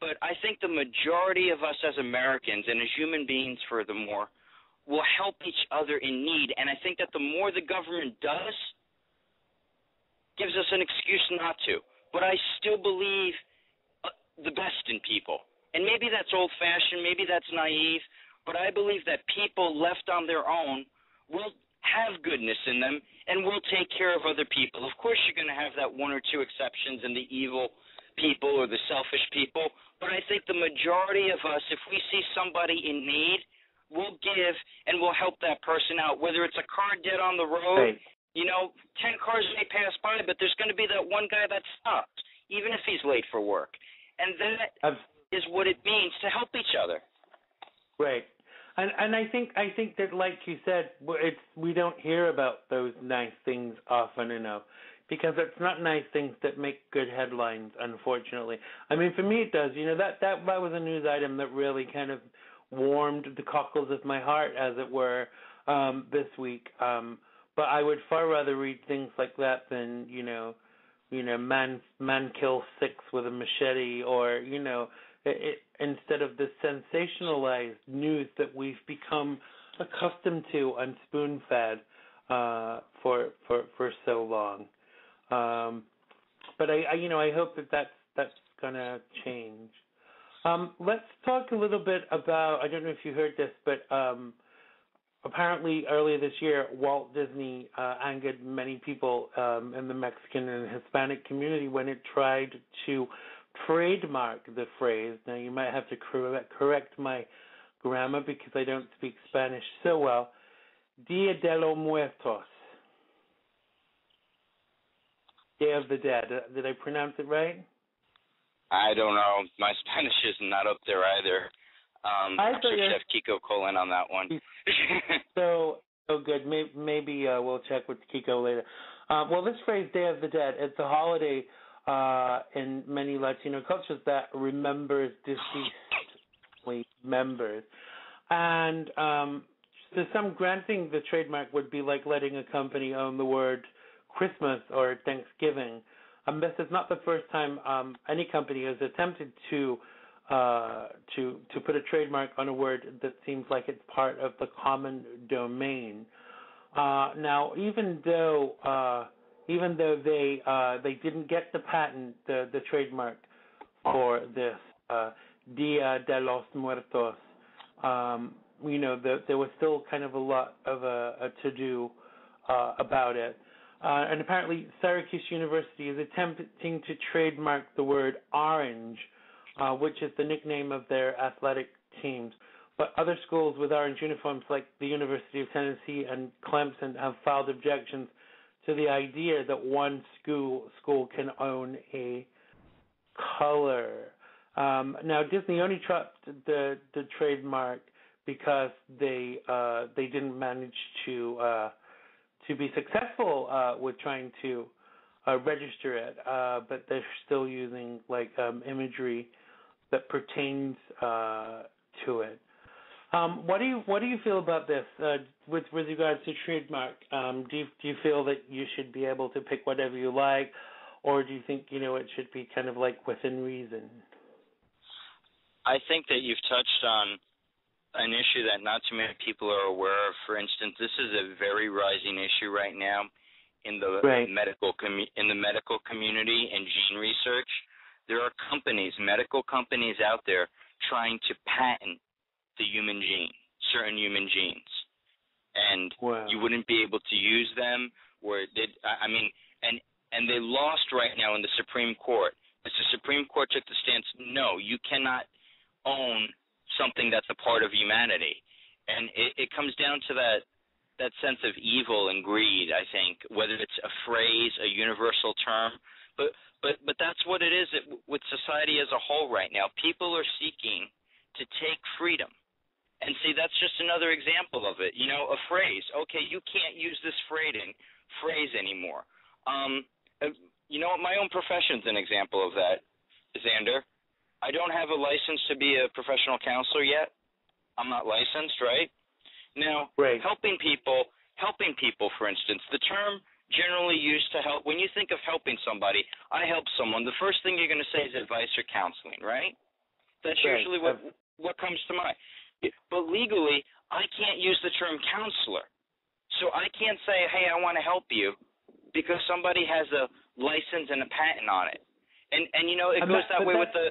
but I think the majority of us as Americans and as human beings, furthermore, will help each other in need. And I think that the more the government does, gives us an excuse not to. But I still believe the best in people. And maybe that's old-fashioned, maybe that's naive, but I believe that people left on their own will have goodness in them and will take care of other people. Of course you're going to have that one or two exceptions in the evil people or the selfish people, but I think the majority of us, if we see somebody in need, we'll give and we'll help that person out, whether it's a car dead on the road. Right. 10 cars may pass by, but there's going to be that one guy that stops, even if he's late for work. And that is what it means to help each other. Right. And I think that, like you said, we don't hear about those nice things often enough, because it's not nice things that make good headlines, unfortunately. I mean, for me it does. That was a news item that really kind of warmed the cockles of my heart, as it were, this week. But I would far rather read things like that than, man kills 6 with a machete, or, instead of the sensationalized news that we've become accustomed to and spoon-fed for so long. But I hope that's gonna change. Let's talk a little bit about, I don't know if you heard this, but apparently earlier this year, Walt Disney angered many people in the Mexican and Hispanic community when it tried to trademark the phrase. Now, you might have to correct my grammar because I don't speak Spanish so well. Dia de los Muertos. Day of the Dead. Did I pronounce it right? I don't know. My Spanish is not up there either. I'm sure Chef Kiko call in on that one. so good. Maybe we'll check with Kiko later. Well, this phrase, Day of the Dead, it's a holiday in many Latino cultures that remembers deceased members. And to some, granting the trademark would be like letting a company own the word Christmas or Thanksgiving. This is not the first time any company has attempted to put a trademark on a word that seems like it's part of the common domain. Now, even though they didn't get the patent, the trademark for this Dia de los Muertos, there was still kind of a lot of a to-do about it. And apparently Syracuse University is attempting to trademark the word orange, which is the nickname of their athletic teams. But other schools with orange uniforms, like the University of Tennessee and Clemson, have filed objections to the idea that one school can own a color. Now, Disney only dropped the trademark because they didn't manage to be successful with trying to register it, but they're still using imagery that pertains to it. What do you feel about this with regards to trademark? Do you feel that you should be able to pick whatever you like, or do you think it should be kind of within reason? I think that you've touched on an issue that not too many people are aware of. For instance, this is a very rising issue right now in the medical community and gene research. There are medical companies out there trying to patent the human gene, certain human genes, and you wouldn't be able to use them. And they lost right now in the Supreme Court. As the Supreme Court took the stance, no, you cannot own something that's a part of humanity. And it comes down to that that sense of evil and greed, I think, whether it's a phrase, a universal term, but that's what it is with society as a whole right now. People are seeking to take freedom. And see, that's just another example of it. You know, a phrase. Okay, you can't use this phrase anymore. You know, my own profession's an example of that, Xander. I don't have a license to be a professional counselor yet. I'm not licensed, right? Now, helping people, for instance, the term generally used to help, when you think of helping somebody, I help someone, the first thing you're going to say is advice or counseling, right? That's usually what comes to mind. But legally, I can't use the term counselor. So I can't say, hey, I want to help you, because somebody has a license and a patent on it. And you know, it goes that way with the...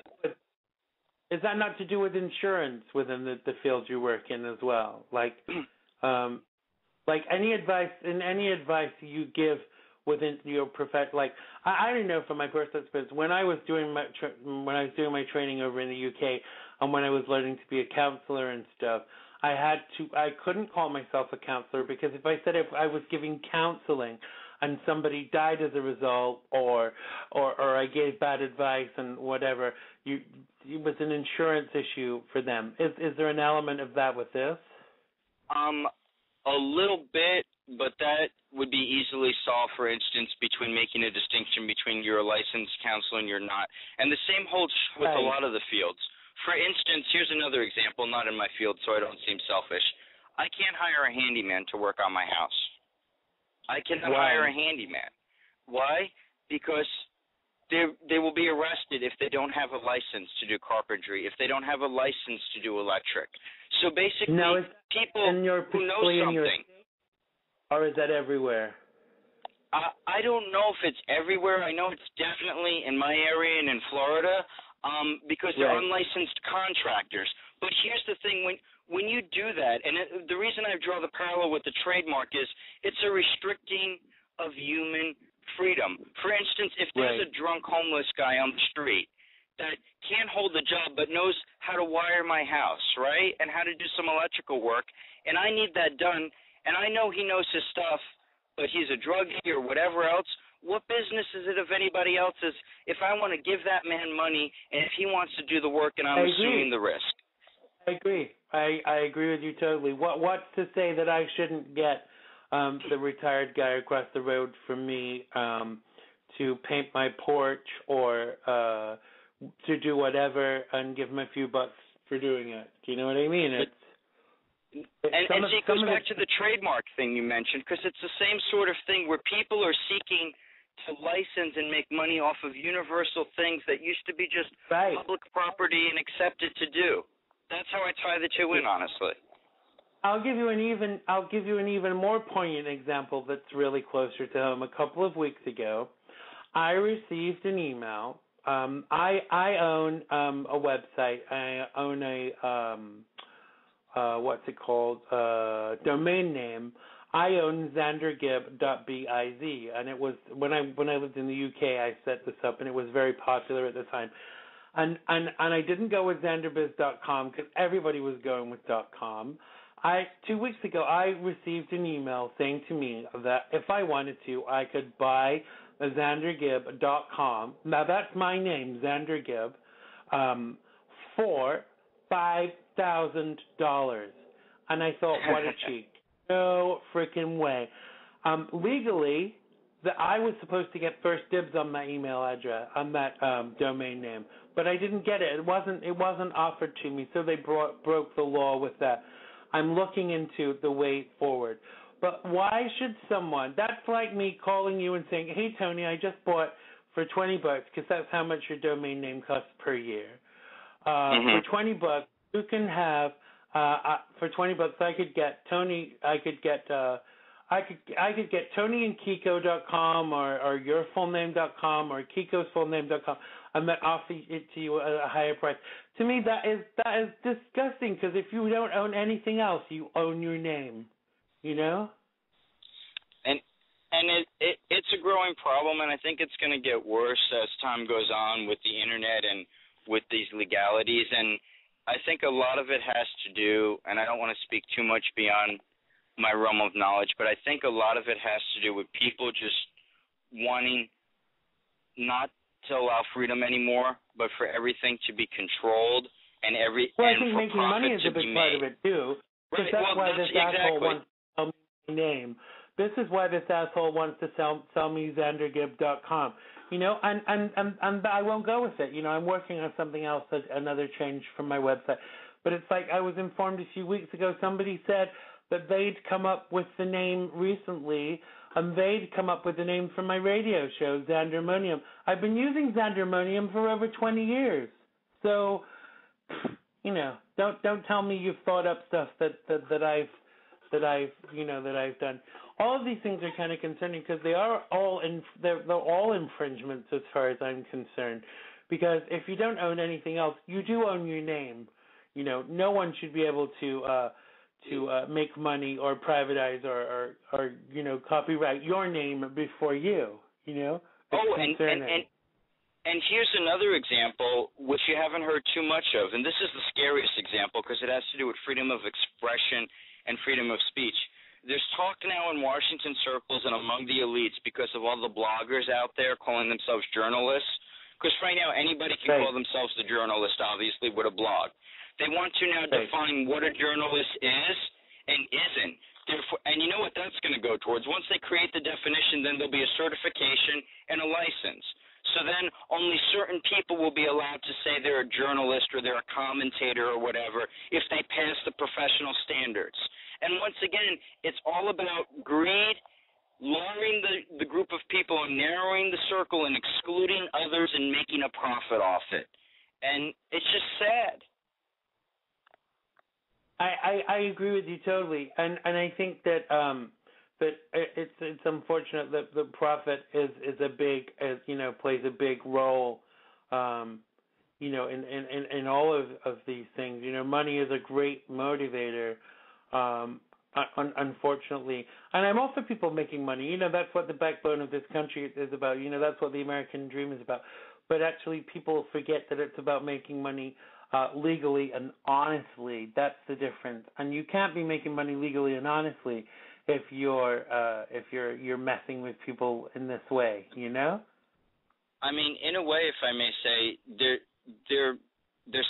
Is that not to do with insurance within the field you work in as well? Like any advice you give within your profession, like I don't know from my personal experience, when I was doing my training over in the UK and when I was learning to be a counselor and stuff, I couldn't call myself a counselor, because if I said I was giving counseling and somebody died as a result, or I gave bad advice and whatever, it was an insurance issue for them. Is there an element of that with this? A little bit, but that would be easily solved, for instance, between making a distinction between you're a licensed counselor and you're not. And the same holds with a lot of the fields. For instance, here's another example, not in my field, so I don't seem selfish. I can't hire a handyman to work on my house. I cannot hire a handyman. Why? Because they will be arrested if they don't have a license to do carpentry, if they don't have a license to do electric. So basically, people who know something. Or is that everywhere? I don't know if it's everywhere. I know it's definitely in my area and in Florida, because they're unlicensed contractors. But here's the thing, when you do that, and the reason I draw the parallel with the trademark is it's a restricting of human freedom. For instance, if there's a drunk homeless guy on the street that can't hold a job but knows how to wire my house, right, and how to do some electrical work, and I need that done, and I know he knows his stuff, but he's a druggie or whatever else, what business is it of anybody else's if I want to give that man money and if he wants to do the work and I'm assuming the risk? I agree. I agree with you totally. What's to say that I shouldn't get the retired guy across the road from me to paint my porch or to do whatever and give him a few bucks for doing it? Do you know what I mean? And it goes back to the trademark thing you mentioned, because it's the same sort of thing where people are seeking to license and make money off of universal things that used to be just public property and accepted to do. That's how I tie the two in, honestly. I'll give you an even more poignant example that's really closer to home. A couple of weeks ago, I received an email. I own a website. I own a what's it called? Domain name. I own XanderGibb.biz, and it was when I lived in the UK. I set this up, and it was very popular at the time. And I didn't go with XanderBiz.com because everybody was going with .com. 2 weeks ago, I received an email saying to me that if I wanted to, I could buy XanderGibb.com. Now, that's my name, Xander Gibb, for $5,000. And I thought, what a cheek. No freaking way. Legally, I was supposed to get first dibs on my email address, on that domain name, but I didn't get it. It wasn't offered to me, so they broke the law with that. I'm looking into the way forward. But why should someone, that's like me calling you and saying, hey, Tony, I just bought for $20, because that's how much your domain name costs per year. For $20, you can have, for $20, I could get Tony, I could get TonyandKiko.com or yourfullname.com or Kiko'sFullName.com and then offer it to you at a higher price. To me, that is disgusting, because if you don't own anything else, you own your name, you know? And it's a growing problem, and I think it's going to get worse as time goes on with the Internet and with these legalities. And I think a lot of it has to do, and I don't want to speak too much beyond my realm of knowledge, but I think a lot of it has to do with people just wanting not to allow freedom anymore, but for everything to be controlled and I think making money is a big part of it too. Right. That's why this asshole wants to sell me my name. This is why this asshole wants to sell me Xandergibb.com. And I won't go with it. I'm working on something else, another change from my website. But it's like I was informed a few weeks ago, somebody said that they'd come up with the name recently, and they'd come up with the name for my radio show, Xandermonium. I've been using Xandermonium for over 20 years. So, don't tell me you've thought up stuff that I've done. All of these things are kind of concerning because they're all infringements as far as I'm concerned. Because if you don't own anything else, you do own your name. No one should be able to make money or privatize or copyright your name before you. It's concerning. And here's another example which you haven't heard too much of, and this is the scariest example because it has to do with freedom of expression and freedom of speech. There's talk now in Washington circles and among the elites because of all the bloggers out there calling themselves journalists, because right now anybody can call themselves a journalist, obviously, with a blog. They want to now define what a journalist is and isn't. Therefore, and you know what that's going to go towards? Once they create the definition, then there'll be a certification and a license. So then only certain people will be allowed to say they're a journalist or they're a commentator or whatever if they pass the professional standards. And once again, it's all about greed, lowering the group of people and narrowing the circle and excluding others and making a profit off it. And it's just sad. I agree with you totally, and I think that it's unfortunate that the profit is plays a big role, in all of these things. Money is a great motivator, unfortunately, and I'm all for people making money. That's what the backbone of this country is about. That's what the American dream is about. But actually, people forget that it's about making money legally and honestly. That's the difference. And you can't be making money legally and honestly if you're messing with people in this way, I mean, in a way, if I may say, they're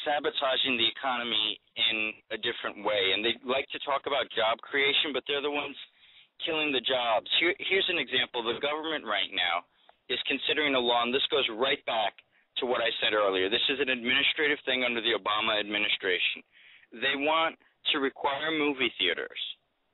sabotaging the economy in a different way, and they like to talk about job creation, but they're the ones killing the jobs. Here's an example. The government right now is considering a law, and this goes right back to what I said earlier. This is an administrative thing under the Obama administration. They want to require movie theaters,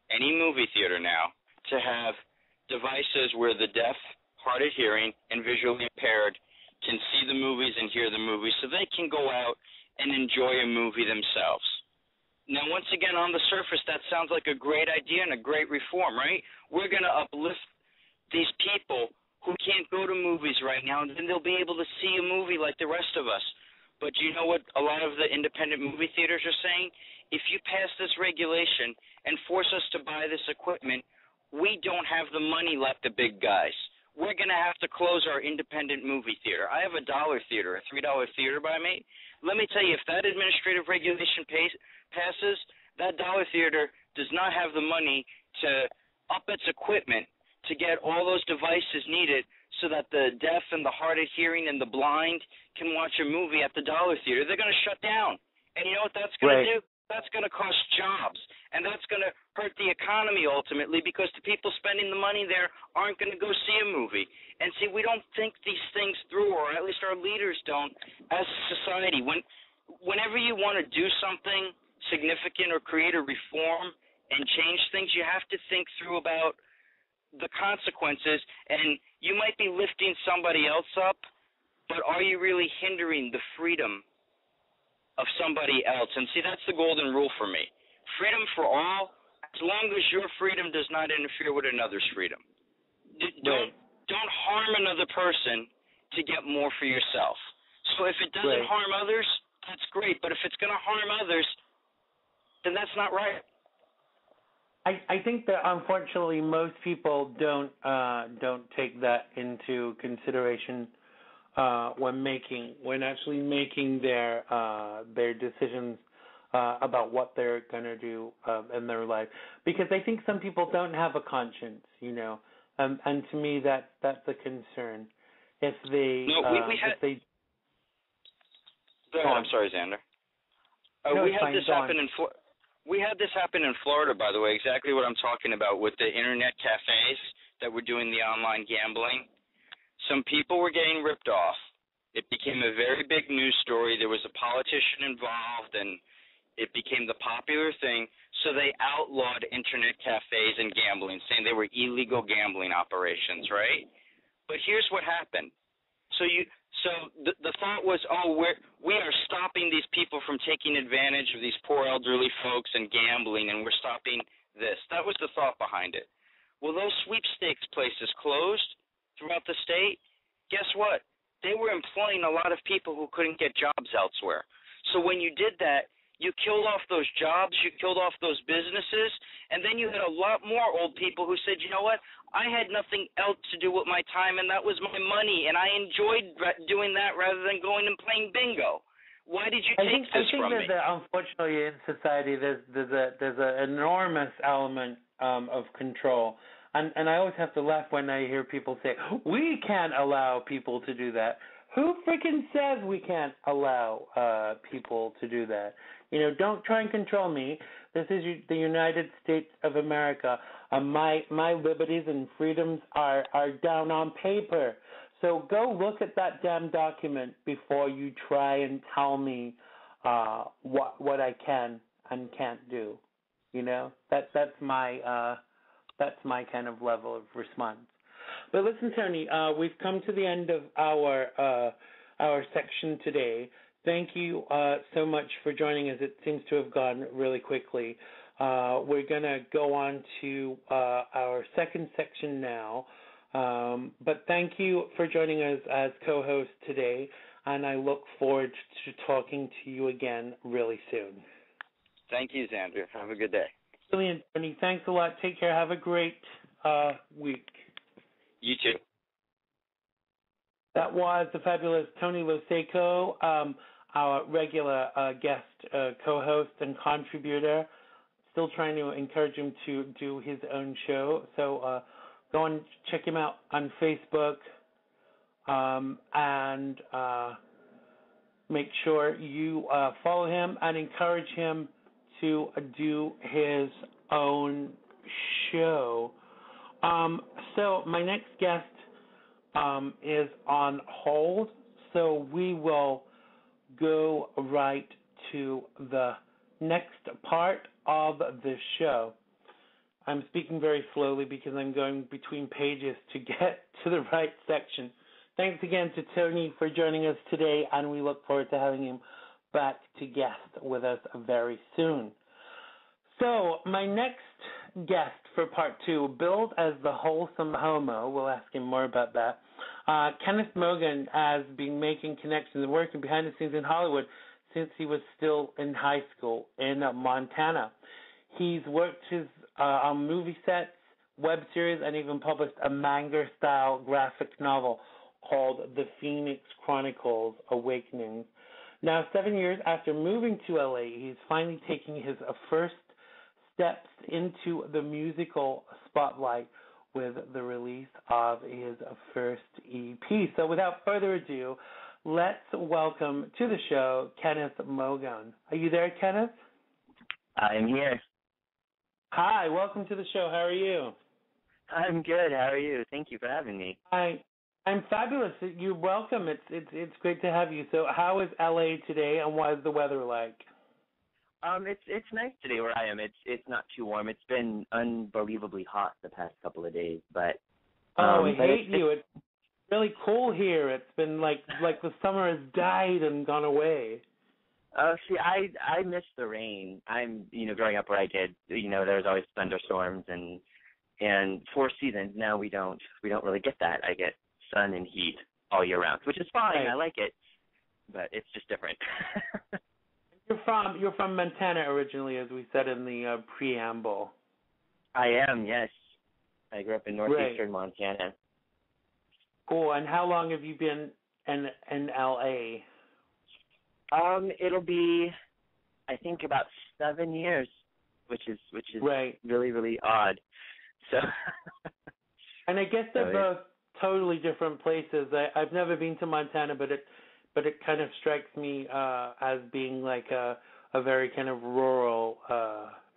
any movie theater now, to have devices where the deaf, hard of hearing, and visually impaired can see the movies and hear the movies so they can go out and enjoy a movie themselves. Now, once again, on the surface, that sounds like a great idea and a great reform, right? We're going to uplift these people who can't go to movies right now, and then they'll be able to see a movie like the rest of us. But do you know what a lot of the independent movie theaters are saying? If you pass this regulation and force us to buy this equipment, we don't have the money left, the big guys. We're going to have to close our independent movie theater. I have a $1 theater, a $3 theater by me. Let me tell you, if that administrative regulation passes, that $1 theater does not have the money to up its equipment to get all those devices needed so that the deaf and the hard of hearing and the blind can watch a movie at the $1 theater. They're going to shut down. And you know what that's going to do? That's going to cost jobs. And that's going to hurt the economy ultimately because the people spending the money there aren't going to go see a movie. And see, we don't think these things through, or at least our leaders don't, as a society. Whenever you want to do something significant or create a reform and change things, you have to think through about the consequences, and you might be lifting somebody else up, but are you really hindering the freedom of somebody else? And see, that's the golden rule for me. Freedom for all, as long as your freedom does not interfere with another's freedom. Don't harm another person to get more for yourself. So if it doesn't harm others, that's great, but if it's going to harm others, then that's not right. I think that unfortunately most people don't take that into consideration when actually making their decisions about what they're going to do in their life, because I think some people don't have a conscience, and to me that's a concern. If they if they Go ahead. I'm sorry, Xander. We had this happen in Florida, by the way. Exactly what I'm talking about with the internet cafes that were doing the online gambling. Some people were getting ripped off. It became a very big news story. There was a politician involved, and it became the popular thing. So they outlawed internet cafes and gambling, saying they were illegal gambling operations, right? But here's what happened. So the thought was, we are stopping these people from taking advantage of these poor elderly folks and gambling, and we're stopping this. That was the thought behind it. Well, those sweepstakes places closed throughout the state. Guess what? They were employing a lot of people who couldn't get jobs elsewhere. So when you did that, you killed off those jobs, you killed off those businesses, and then you had a lot more old people who said, you know what, I had nothing else to do with my time, and that was my money, and I enjoyed doing that rather than going and playing bingo. Why did you take this from me? I think that unfortunately in society there's an enormous element of control. And I always have to laugh when I hear people say, we can't allow people to do that. Who freaking says we can't allow people to do that? Don't try and control me. This is the United States of America. My liberties and freedoms are down on paper. So go look at that damn document before you try and tell me what I can and can't do. That's my kind of level of response. But listen, Tony, we've come to the end of our section today. Thank you so much for joining us. It seems to have gone really quickly. We're going to go on to our second section now. But thank you for joining us as co-host today, and I look forward to talking to you again really soon. Thank you, Xander. Have a good day. Brilliant, Tony. Thanks a lot. Take care. Have a great week. You too. That was the fabulous Tony Losacco, our regular guest co-host and contributor. Still trying to encourage him to do his own show. So go and check him out on Facebook and make sure you follow him and encourage him to do his own show. So my next guest is on hold, so we will go right to the next part of the show. I'm speaking very slowly because I'm going between pages to get to the right section. Thanks again to Tony for joining us today, and we look forward to having him back to guest with us very soon. So my next guest for part two, billed as the wholesome homo, we'll ask him more about that. Kenyth Mogan has been making connections and working behind the scenes in Hollywood since he was still in high school in Montana. He's worked on movie sets, web series, and even published a manga-style graphic novel called The Phoenix Chronicles Awakenings. Now, 7 years after moving to LA, he's finally taking his first steps into the musical spotlight with the release of his first EP. So without further ado, let's welcome to the show Kenyth Mogan. Are you there, Kenyth? I'm here. Hi, welcome to the show. How are you? I'm good. How are you? Thank you for having me. I'm fabulous. You're welcome. It's great to have you. So how is LA today, and what is the weather like? It's nice today where I am. It's not too warm. It's been unbelievably hot the past couple of days, but I hate you. It's really cool here. It's been like the summer has died and gone away. See, I miss the rain. I'm growing up where I did, there's always thunderstorms and 4 seasons. Now we don't really get that. I get sun and heat all year round, which is fine. Right. I like it, but it's just different. You're from Montana originally, as we said in the preamble. I am, yes. I grew up in northeastern Montana. Cool. And how long have you been in LA? It'll be I think about 7 years, which is right. really, really odd. So and I guess they're both totally different places. I've never been to Montana, but it kind of strikes me as being like a very kind of rural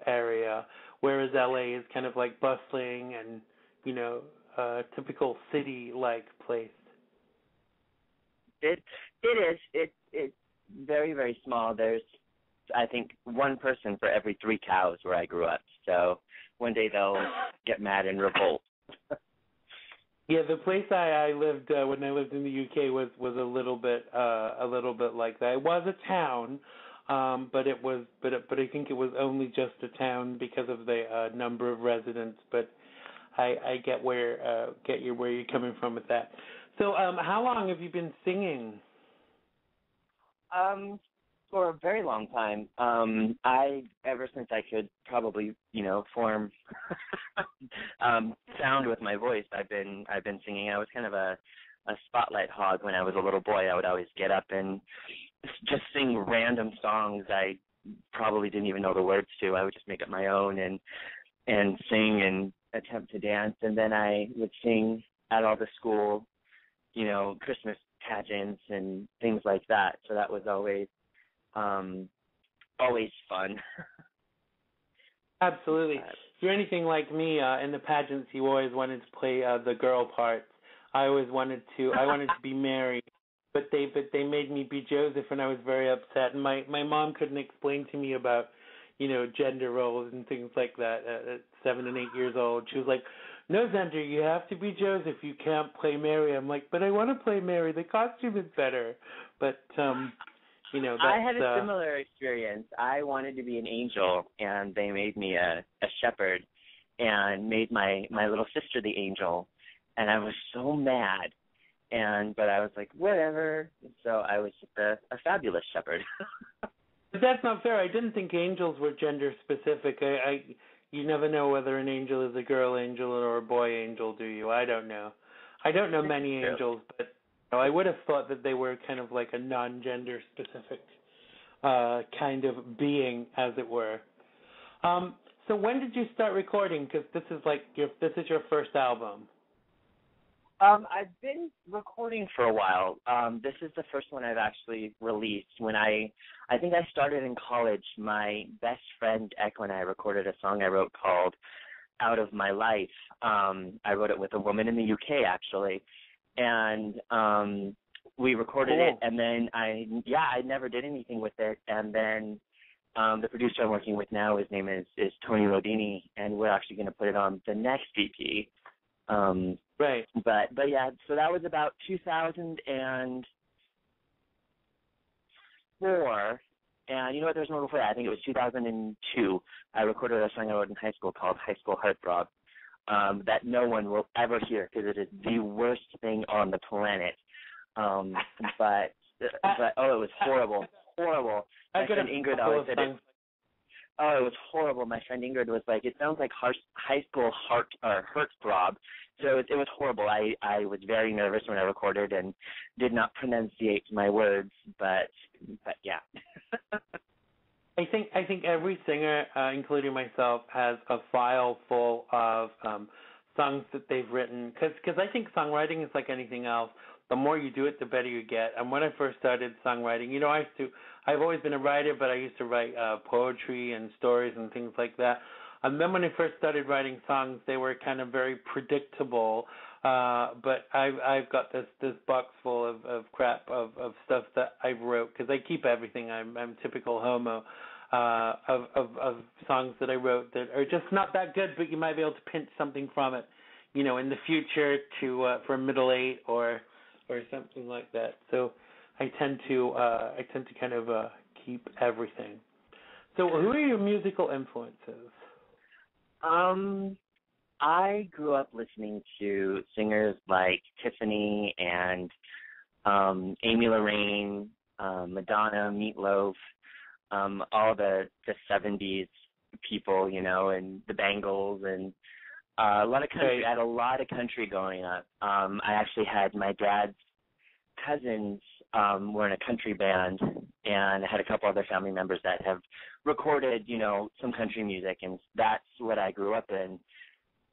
area, whereas LA is kind of like bustling and, you know, typical city-like place. It is. It's very, very small. There's, I think, one person for every 3 cows where I grew up. So one day they'll get mad and revolt. Yeah, the place I lived when I lived in the UK was a little bit like that. It was a town, but I think it was only just a town because of the number of residents. But I get where you're coming from with that. So, how long have you been singing? For a very long time. Ever since I could probably, form sound with my voice, I've been singing. I was kind of a spotlight hog when I was a little boy. I would always get up and just sing random songs I probably didn't even know the words to. I would just make up my own and sing and attempt to dance, and then I would sing at all the school, Christmas pageants and things like that. So that was always fun. Absolutely. If you're anything like me, in the pageants, you always wanted to play the girl parts. I wanted to be Mary, but they made me be Joseph, and I was very upset. And my mom couldn't explain to me about, gender roles and things like that at 7 and 8 years old. She was like, "No, Xander, you have to be Joseph. You can't play Mary." I'm like, "But I want to play Mary. The costume is better." But I had a similar experience. I wanted to be an angel, and they made me a shepherd and made my little sister the angel, and I was so mad. But I was like, whatever. So I was just a fabulous shepherd. But that's not fair. I didn't think angels were gender specific. You never know whether an angel is a girl angel or a boy angel, do you? I don't know. I don't know many angels, but I would have thought that they were kind of like a non-gender specific kind of being, as it were. So when did you start recording? Because this is your first album. I've been recording for a while. This is the first one I've actually released. When I think I started in college, my best friend Echo and I recorded a song I wrote called "Out of My Life." I wrote it with a woman in the UK, actually. And we recorded it, and then I never did anything with it. And then the producer I'm working with now, his name is Tony Rodini, and we're actually going to put it on the next EP. Right. But yeah, so that was about 2004. And you know what, there was one before that. I think it was 2002. I recorded a song I wrote in high school called High School Heartthrob. That no one will ever hear because it is the worst thing on the planet. But it was horrible. My friend Ingrid always said it. Oh, it was horrible. My friend Ingrid was like, it sounds like High School Heartthrob. So it was horrible. I was very nervous when I recorded and did not pronunciate my words, but yeah. I think every singer, including myself, has a file full of songs that they've written. Because I think songwriting is like anything else. The more you do it, the better you get. And when I first started songwriting, I've always been a writer, but I used to write poetry and stories and things like that. And then when I first started writing songs, they were kind of very predictable. But I've got this box full of crap of stuff that I wrote, because I keep everything. I'm typical homo. Of songs that I wrote that are just not that good, but you might be able to pinch something from it, in the future for middle eight or something like that. So I tend to kind of keep everything. So who are your musical influences? I grew up listening to singers like Tiffany and Amy Lorraine, Madonna, Meatloaf, all the 70s people, and the Bangles, and a lot of country. I had a lot of country growing up. I actually had my dad's cousins were in a country band, and I had a couple other family members that have recorded, some country music, and that's what I grew up in.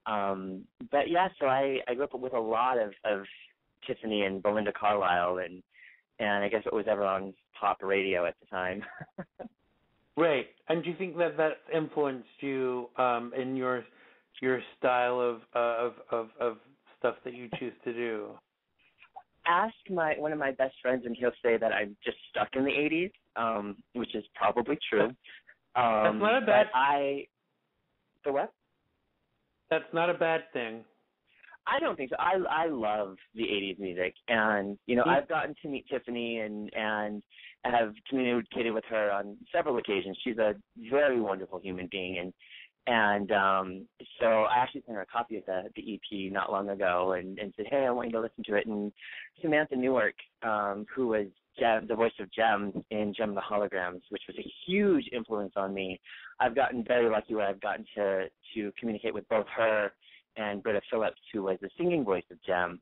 But yeah, so I grew up with a lot of Tiffany and Belinda Carlisle, and I guess it was ever on pop radio at the time. Right. And do you think that influenced you in your style of stuff that you choose to do? Ask one of my best friends, and he'll say that I'm just stuck in the 80s, which is probably true. That's not a bad. The what? That's not a bad thing. I don't think so. I love the 80s music, and I've gotten to meet Tiffany and have communicated with her on several occasions. She's a very wonderful human being, and so I actually sent her a copy of the EP not long ago and said, hey, I want you to listen to it. And Samantha Newark, who was the voice of Jem in Jem and the Holograms, which was a huge influence on me. I've gotten very lucky where I've gotten to communicate with both her and Britta Phillips, who was the singing voice of Jem,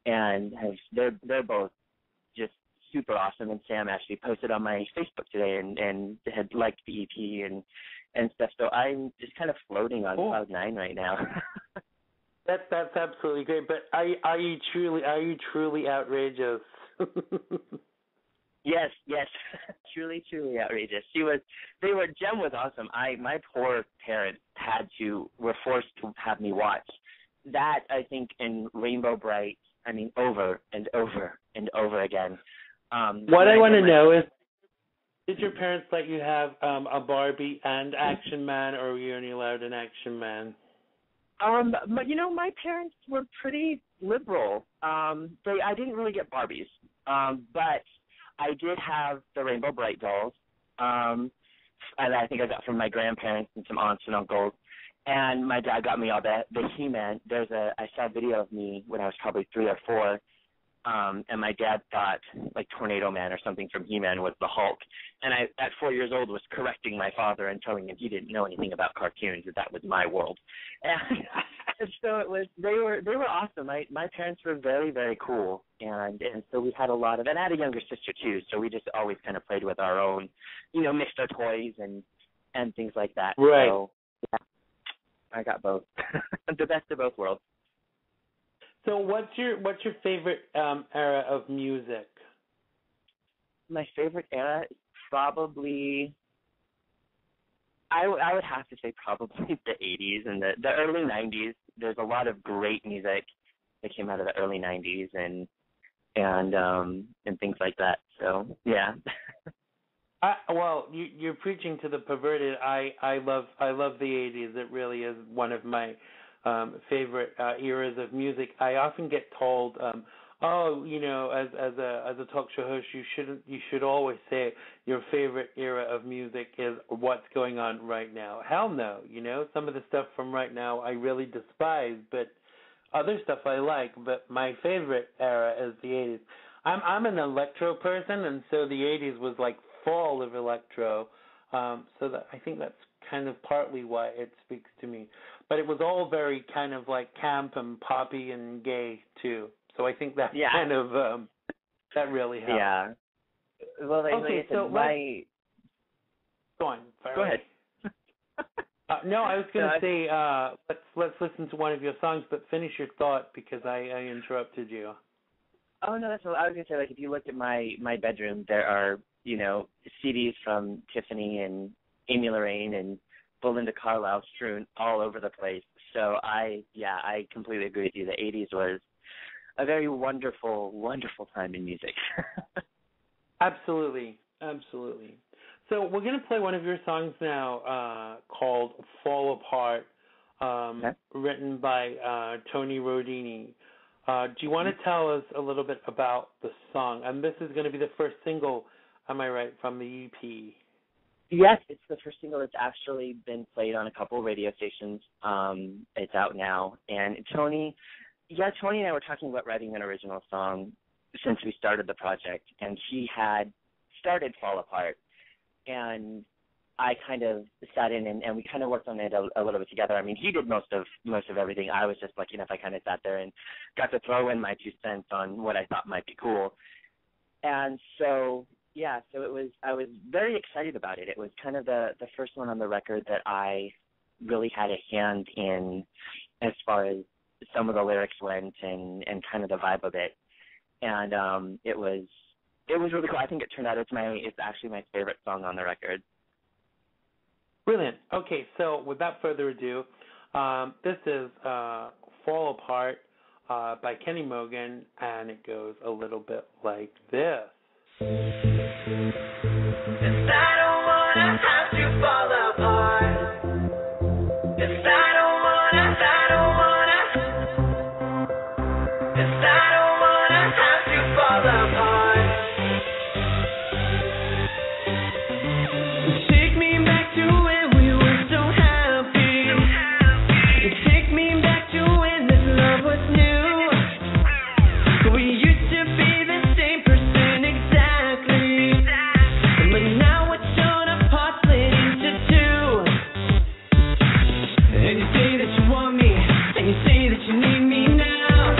and they're both just super awesome. And Sam actually posted on my Facebook today and had liked the EP and stuff. So I'm just kind of floating on cloud nine right now. That's absolutely great. But are you truly outrageous? Yes, truly outrageous. Jem was awesome. My poor parents were forced to have me watch that, I think, in Rainbow Bright, over and over and over again. What I want to know is, did your parents let you have a Barbie and Action Man, or were you only allowed an Action Man? But, my parents were pretty liberal. I didn't really get Barbies, but I did have the Rainbow Bright dolls, and I think I got from my grandparents and some aunts and uncles. And my dad got me all the He-Man. I saw a video of me when I was probably 3 or 4, and my dad thought like Tornado Man or something from He-Man was the Hulk. And I, at 4 years old, was correcting my father and telling him he didn't know anything about cartoons, that was my world. And so they were awesome. My parents were very, very cool, and so we had a lot of, and I had a younger sister too, so we just always kind of played with our own, mixed our toys and things like that. Right. So, yeah, I got both, the best of both worlds. So what's your favorite era of music? My favorite era is probably, I would have to say probably the 80s and the early 90s. There's a lot of great music that came out of the early 90s and things like that. So yeah. Well, you're preaching to the perverted. I love the 80s. It really is one of my favorite eras of music. I often get told, as a talk show host, you should always say your favorite era of music is what's going on right now. Hell no, some of the stuff from right now I really despise, but other stuff I like. But my favorite era is the 80s. I'm an electro person, and so the 80s was like full of electro. So that I think that's kind of partly why it speaks to me. But it was all very kind of like camp and poppy and gay too. So I think that kind of that really helped. Yeah. Well, okay, so go on. Go ahead. No, I was going to say let's listen to one of your songs, but finish your thought because I interrupted you. Oh no, that's what I was going to say. Like, if you look at my bedroom, there are CDs from Tiffany and Amy Lorraine and Belinda Carlisle strewn all over the place. So I completely agree with you. The 80s was a very wonderful, wonderful time in music. Absolutely. So we're going to play one of your songs now called Fall Apart, written by Tony Rodini. Do you want to tell us a little bit about the song? And this is going to be the first single, am I right, from the EP? Yes, it's the first single that's actually been played on a couple radio stations. It's out now. And Tony and I were talking about writing an original song since we started the project. And he had started Fall Apart. And I kind of sat in and we kind of worked on it a little bit together. I mean, he did most of everything. I was just lucky enough I kind of sat there and got to throw in my 2 cents on what I thought might be cool. And so I was very excited about it. It was kind of the first one on the record that I really had a hand in as far as some of the lyrics went and kind of the vibe of it. And it was really cool. I think it turned out it's actually my favorite song on the record. Brilliant. Okay, so without further ado, this is Fall Apart by Kenny Mogan, and it goes a little bit like this. If I don't wanna have to fall apart, if I don't wanna, if I don't wanna, if I don't wanna have to fall apart, take me back to when we were so happy, take me back to when this love was new, we used to be the same person exactly, but now we're torn apart, split into two. And you say that you want me, and you say that you need me now,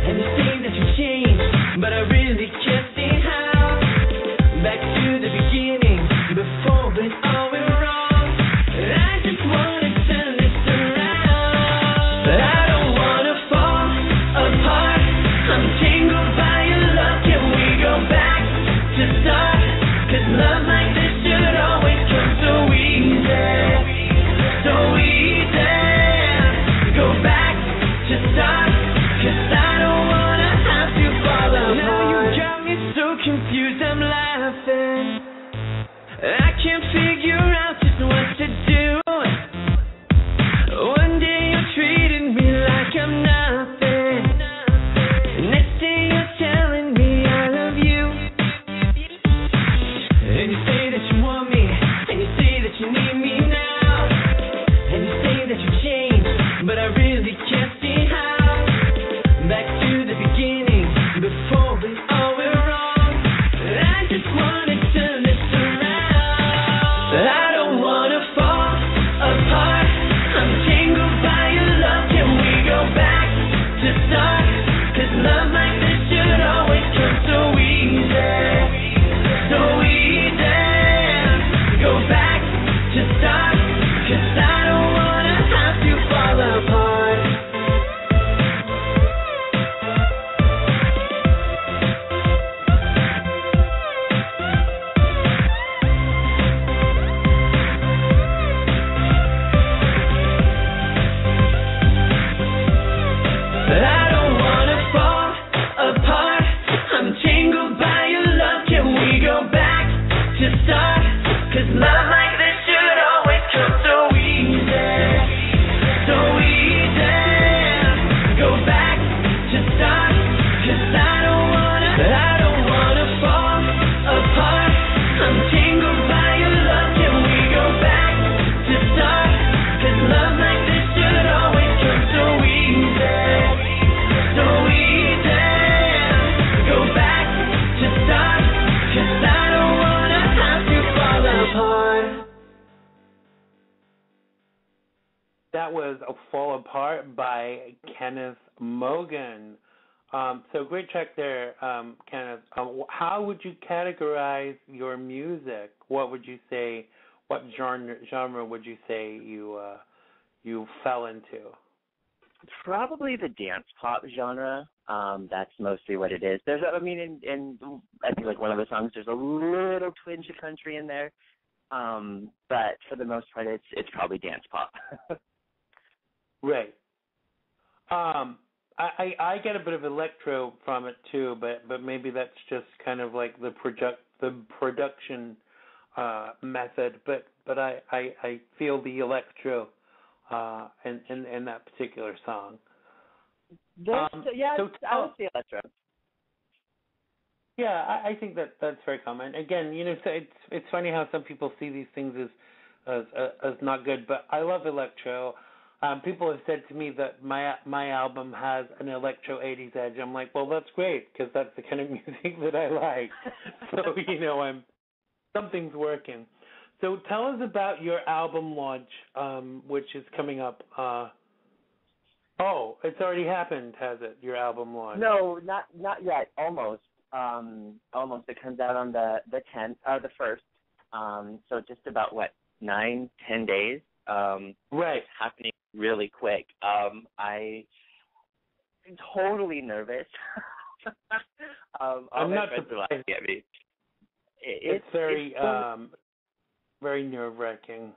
and you say that you changed, but I really can't see how. Back to the beginning, before it all went wrong. I just wanna turn this around. But I don't wanna fall apart. I'm tangled by your love. Can we go back to start? 'Cause love like this should always come so easy. So easy. Go back to start. 'Cause I don't wanna have to fall apart. Now you got me so confused, I'm laughing. I can't figure out just what to do. One day you're treating me like I'm nothing. Next day you're telling me I love you. And you say that you want me, and you say that you need me now, and you say that you changed, but I really can't see how. Back to the beginning, before it all went wrong. I just wanna turn this around. But I don't wanna fall apart. I'm tangled by your love. Can we go back to start? 'Cause love like this should always come so easy. So easy. Go back to start. 'Cause I don't wanna have to fall apart. But I don't wanna fall apart. I'm tangled by your love. Can we go back to start? 'Cause love like this should always come so easy. So easy. Go back to start. 'Cause I don't wanna fall apart. I'm tangled by your love. Can we go back to start? 'Cause love like this should always come so easy. So easy. Go back to start. 'Cause I don't wanna have to fall apart. That was a Fall Apart by Kenyth Mogan. So great track there, Kenyth. How would you categorize your music? What would you say? What genre would you say you fell into? Probably the dance pop genre. That's mostly what it is. There's, I mean, in I think like one of the songs, there's a little twinge of country in there. But for the most part, it's probably dance pop. Right. I get a bit of electro from it too, but maybe that's just kind of like the production method. But I feel the electro in that particular song. I would say electro. Yeah, I think that's very common. Again, so it's funny how some people see these things as not good, but I love electro. People have said to me that my album has an electro 80s edge. I'm like, well, that's great, because that's the kind of music that I like. So, something's working. So tell us about your album launch, which is coming up. It's already happened, has it, your album launch? No, not yet, almost. almost. It comes out on the 10th or the 1st. So just about 9-10 days. Right. It's happening really quick. I'm totally nervous. I'm not surprised. At me. It's very nerve-wracking.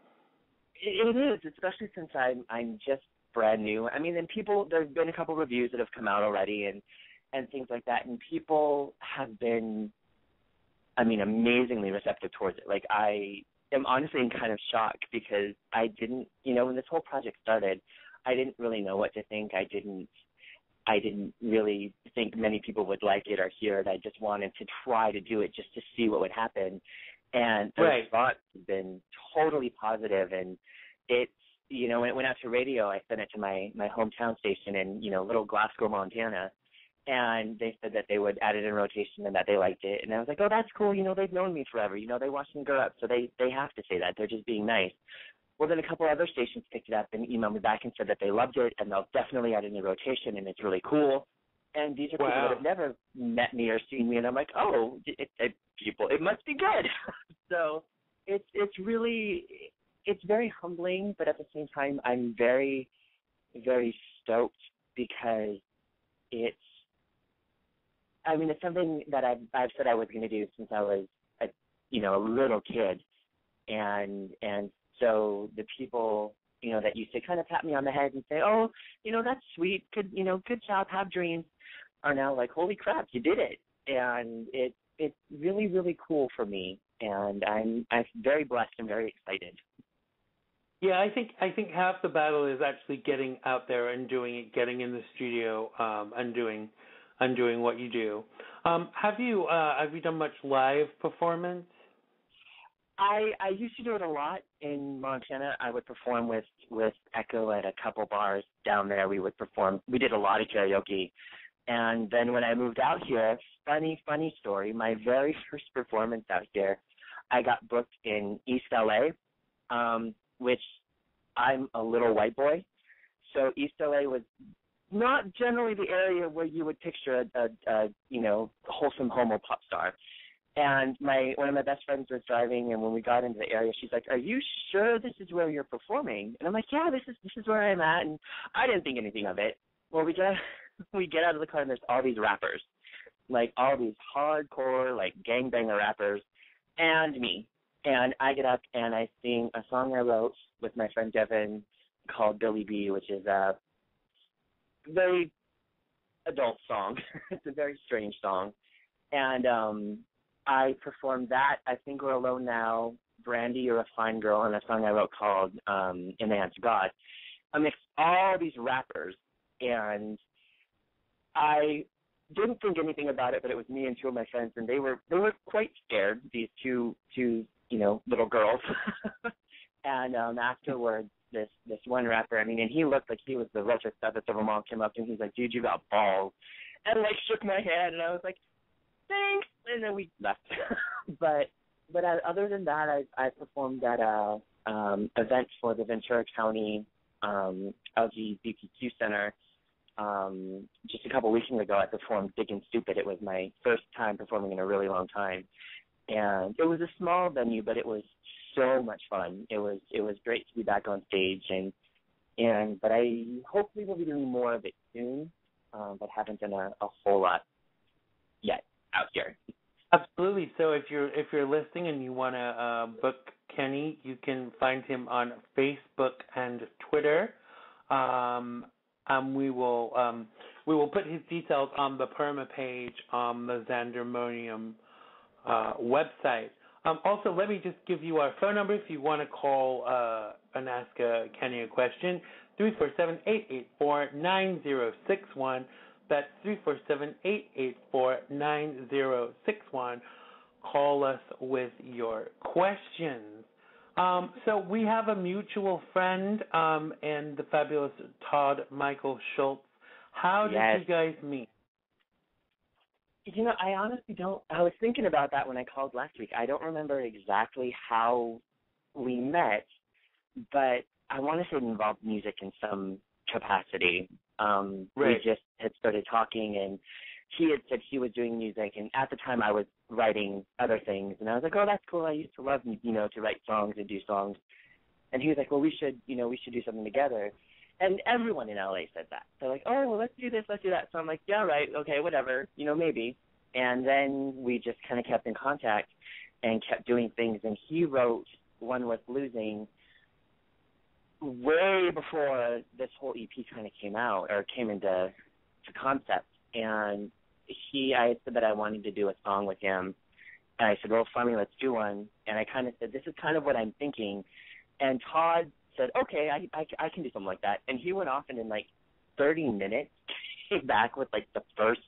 It is, especially since I'm just brand new. I mean, and there's been a couple reviews that have come out already and things like that, and people have been, I mean, amazingly receptive towards it. Like, I am honestly in kind of shock because I didn't, when this whole project started, I didn't really know what to think. I didn't really think many people would like it or hear it. I just wanted to try to do it just to see what would happen. And the response has been totally positive. And it's, when it went out to radio, I sent it to my hometown station in, little Glasgow, Montana. And they said that they would add it in rotation and that they liked it. And I was like, oh, that's cool. They've known me forever. They watched me grow up. So they have to say that. They're just being nice. Well, then a couple other stations picked it up and emailed me back and said that they loved it and they'll definitely add it in rotation and it's really cool. And these are people that have never met me or seen me, and I'm like, oh, it must be good. So it's very humbling, but at the same time, I'm very, very stoked because it's something that I've said I was going to do since I was a little kid, and so the people that used to kind of pat me on the head and say, oh, that's sweet, good job, have dreams, are now like, holy crap, you did it. And it's really, really cool for me, and I'm very blessed and very excited. Yeah, I think half the battle is actually getting out there and doing it, getting in the studio, and doing what you do. Have you done much live performance? I used to do it a lot in Montana. I would perform with Echo at a couple bars down there. We did a lot of karaoke. And then when I moved out here, funny story, my very first performance out here, I got booked in East LA, which I'm a little white boy. So East LA was not generally the area where you would picture a wholesome homo pop star. And one of my best friends was driving, and when we got into the area, she's like, "Are you sure this is where you're performing?" And I'm like, "Yeah, this is where I'm at." And I didn't think anything of it. Well, we get out of the car, and there's all these rappers, like all these hardcore, like gangbanger rappers, and me. And I get up and I sing a song I wrote with my friend Devin called Billy B, which is a very adult song. It's a very strange song. And I performed that, I Think We're Alone Now, Brandy, You're a Fine Girl, and a song I wrote called In the Hands of God. I mixed all these rappers, and I didn't think anything about it, but it was me and two of my friends, and they were quite scared, these two little girls. And afterwards, this one rapper, and he looked like he was the retro Sabbath of them all, came up to me, he's like, "Dude, you got balls," and shook my hand, and I was like, "Thanks," and then we left. but other than that, I performed at a event for the Ventura County LGBTQ Center just a couple weeks ago. I performed Big and Stupid. It was my first time performing in a really long time, and it was a small venue, but it was so much fun. It was great to be back on stage, but I hopefully will be doing more of it soon, but haven't done a whole lot yet out here. Absolutely. So if you're listening and you want to book Kenny, you can find him on Facebook and Twitter. We will put his details on the perma page on the Xandermonium website. Also, let me just give you our phone number if you want to call and ask Kenny a question. 347-884-9061. That's 347-884-9061. Call us with your questions. So we have a mutual friend and the fabulous Todd Michael Schultz. How did you guys meet? I honestly don't. I was thinking about that when I called last week. I don't remember exactly how we met, but I want to say it involved music in some capacity. We just had started talking, he had said he was doing music, and at the time I was writing other things, and I was like, oh, that's cool. I used to love, to write songs and do songs. And he was like, well, we should do something together. And everyone in LA said that. They're like, oh, well, let's do this, let's do that. So I'm like, yeah, right, okay, whatever, maybe. And then we just kind of kept in contact and kept doing things. And he wrote One Worth Losing way before this whole EP kind of came out or came into concept. And I had said that I wanted to do a song with him. And I said, well, finally, let's do one. And I kind of said, this is kind of what I'm thinking. And Todd said, okay, I can do something like that. And he went off and in like 30 minutes came back with like the first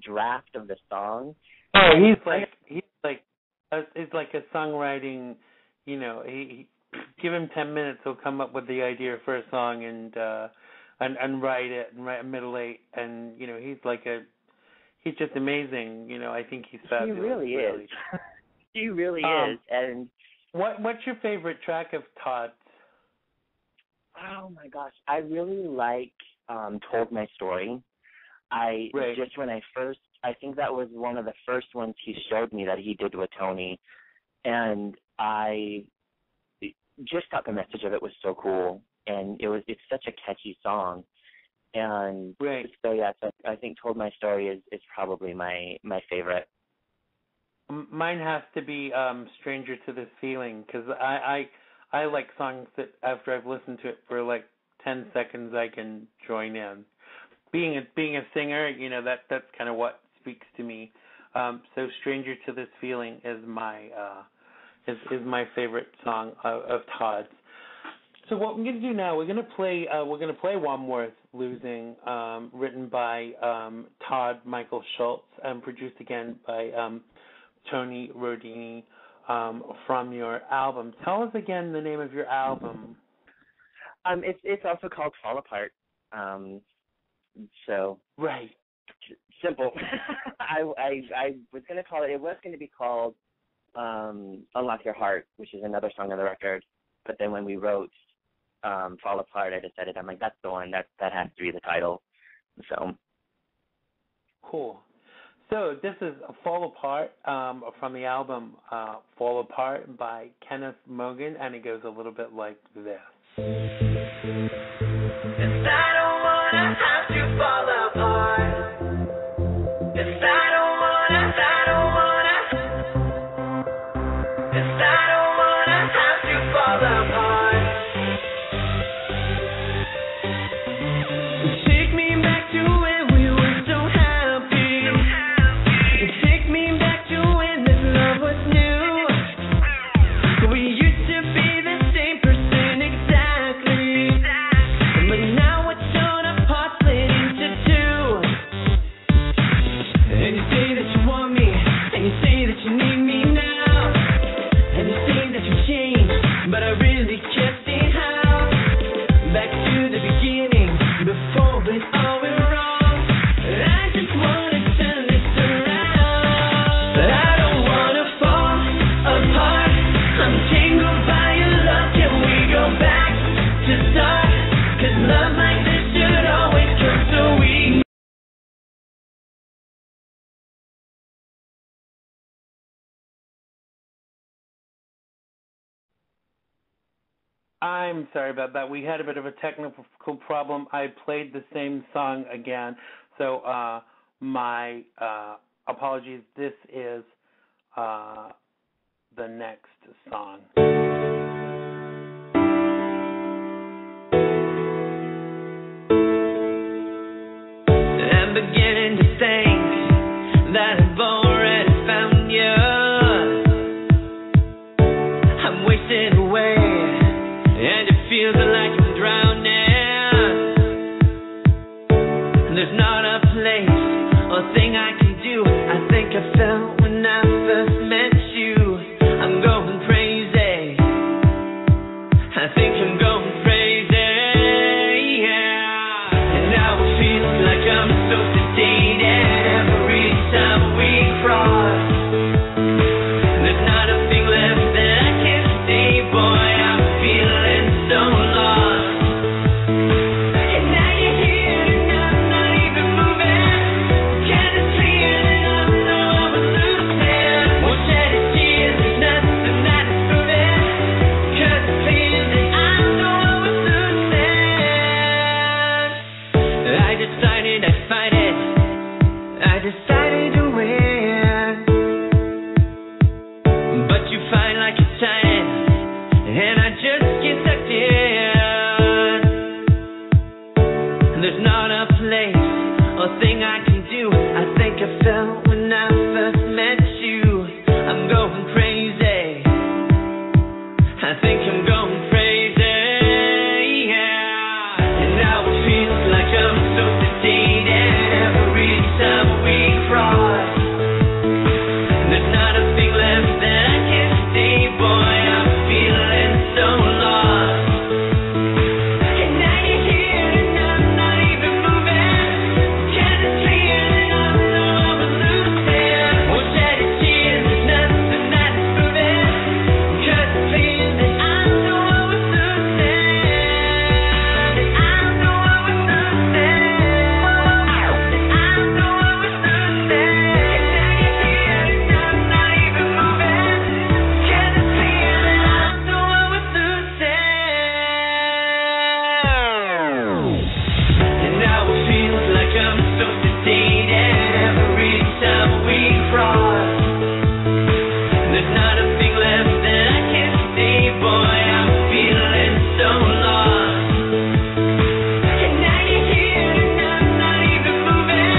draft of the song. Oh, he's like a songwriting, he give him 10 minutes, he'll come up with the idea for a song and write it and write a middle eight, and he's just amazing. I think he's fabulous. He really is. He really is. And what's your favorite track of Todd's? Oh my gosh, I really like Told My Story. I think that was one of the first ones he showed me that he did with Tony, and I just thought the message of it was so cool, and it's such a catchy song, and so yeah, so I think Told My Story is probably my favorite. Mine has to be Stranger to This Feeling, because I like songs that after I've listened to it for like 10 seconds I can join in. Being a singer, that's kind of what speaks to me. So Stranger to This Feeling is my favorite song of Todd's. So what we're going to do now, we're going to play One Worth Losing, written by Todd Michael Schultz and produced again by Tony Rodini, from your album. Tell us again the name of your album. It's also called Fall Apart. So right, simple. I was going to call it. It was going to be called Unlock Your Heart, which is another song on the record. But then when we wrote Fall Apart, I decided, I'm like, that's the one. That has to be the title. So cool. So this is Fall Apart from the album Fall Apart by Kenyth Mogan, and it goes a little bit like this. If I don't wanna have to fall apart, if I don't wanna have to fall apart, take me back to when we were so happy, take me back to when this love was new, we used to be the same person exactly, but now we're torn apart, split into two, and you say that you want me, and you say that you need me now, and you say that you changed, but I really can't see how, back to the beginning, before it all went wrong, I just wanna turn this around, but I don't wanna fall apart, I'm tangled by your love, can we go back to start, 'cause love like this should always come so easy. I'm sorry about that. We had a bit of a technical problem. I played the same song again, so my apologies. This is the next song. I'm beginning to think that I've already found you. I'm wasting away, and it feels like I'm drowning. There's not a place or thing I can do. I think I felt when I first met you. I'm going crazy. I think I'm going crazy. Yeah. And now it feels like I'm so sedated every time we cross. There's not a thing left that I can say. I think I'm going crazy, yeah. And now it feels like I'm so sedated every time we cross. There's not a thing left that I can say, boy, I'm feeling so lost. And now you're here and I'm not even moving. Can't clear and I know I was losing. Won't shed a tear, there's nothing that is moving. Cause it's clear that I know I was losing. That I know I was losing. That I know I was losing. And now you're here and I'm not even moving. Cause it's clear that I know I was losing. And now it feels like I'm so sedated every time we cross. There's not a thing left that I can say, boy, I'm feeling so lost. And now you're here and I'm not even moving.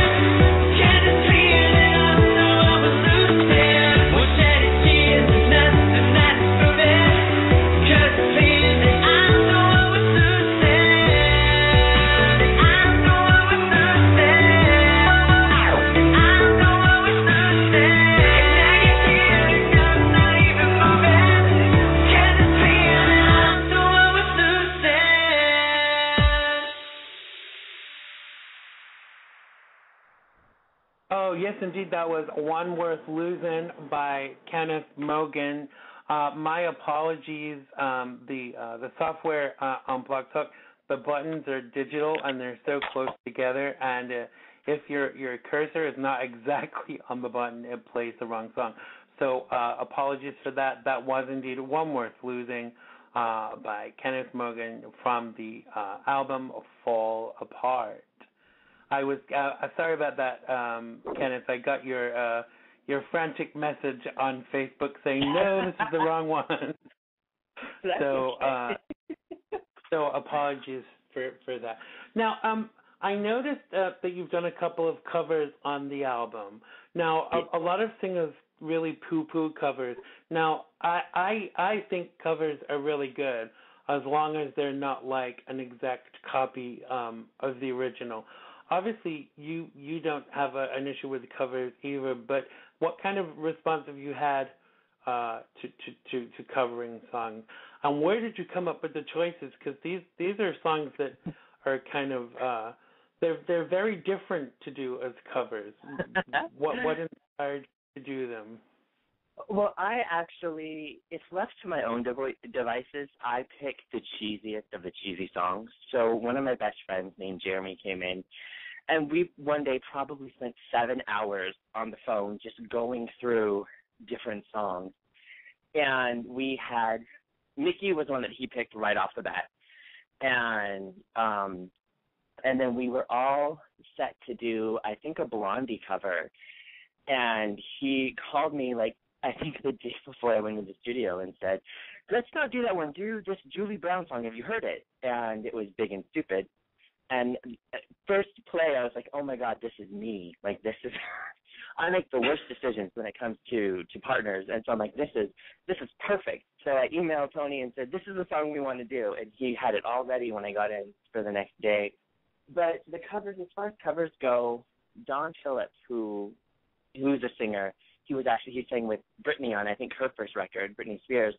Cause it's clear that I know I was losing. Won't shed a tear, there's nothing that is moving. Cause it's clear that I know I was losing. That I know I was losing. That I know I was losing. And now you're here and I'm not even moving. Cause it's clear that I know I was losing. Oh, yes, indeed. That was One Worth Losing by Kenyth Mogan. My apologies. The software on Blog Talk, the buttons are digital and they're so close together. And if your cursor is not exactly on the button, it plays the wrong song. So apologies for that. That was indeed One Worth Losing by Kenyth Mogan from the album Fall Apart. I was sorry about that, Kenyth. I got your frantic message on Facebook saying no, this is the wrong one. So so apologies for that. Now I noticed that you've done a couple of covers on the album. Now a lot of singers really poo-poo covers. Now I think covers are really good as long as they're not like an exact copy of the original. Obviously, you don't have an issue with covers either, but what kind of response have you had to covering songs? And where did you come up with the choices? Because these are songs that are kind of they're very different to do as covers. What inspired you to do them? Well, I actually, if left to my own devices, I picked the cheesiest of the cheesy songs. So one of my best friends named Jeremy came in, and we one day probably spent 7 hours on the phone just going through different songs. And we had, Mickey was one that he picked right off the bat. And then we were all set to do, I think, a Blondie cover. And he called me, like, I think the day before I went into the studio and said, let's not do that one. Do this Julie Brown song. Have you heard it? And it was Big and Stupid. And at first play, I was like, oh, my God, this is me. Like, this is – I make the worst decisions when it comes to partners. And so I'm like, this is perfect. So I emailed Tony and said, this is the song we want to do. And he had it all ready when I got in for the next day. But the covers, as far as covers go, Don Phillips, who's a singer, he sang with Britney on, I think, her first record, Britney Spears.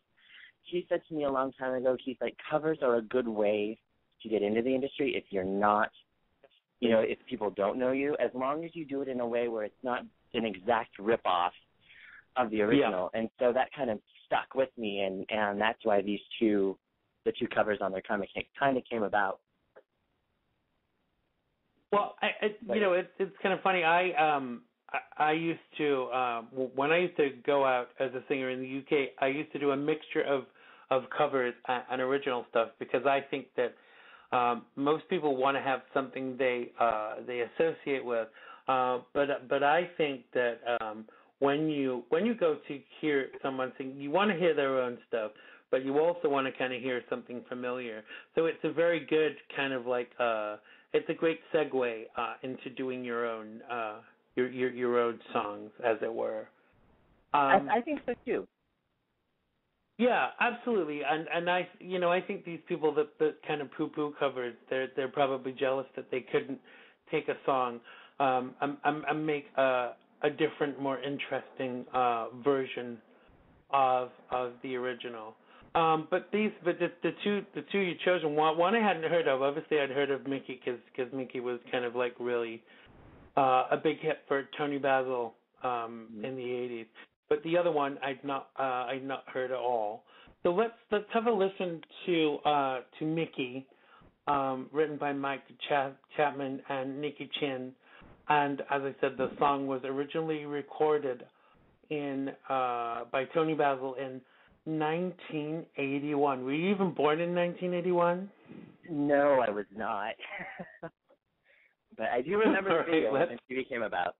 He said to me a long time ago, he's like, covers are a good way to get into the industry if you're not, if people don't know you, as long as you do it in a way where it's not an exact rip-off of the original. Yeah. And so that kind of stuck with me, and that's why the two covers on there kind of came about. Well, it's kind of funny. I used to when I used to go out as a singer in the UK, I used to do a mixture of covers and original stuff because I think that most people want to have something they associate with, but I think that when you go to hear someone sing, you want to hear their own stuff, but you also want to kind of hear something familiar. So it's a very good kind of like it's a great segue into doing your own your own songs, as it were. I think so too. Yeah, absolutely, and I think these people that kind of poo-poo covers, they're probably jealous that they couldn't take a song, and make a different, more interesting version of the original. But the two you chosen, one I hadn't heard of. Obviously, I'd heard of Mickey because Mickey was kind of like really a big hit for Tony Basil in the '80s. But the other one I'd not heard at all. So let's have a listen to Mickey, written by Mike Chapman and Nikki Chin. And as I said, the song was originally recorded by Tony Basil in 1981. Were you even born in 1981? No, I was not. But I do remember the video when TV came about.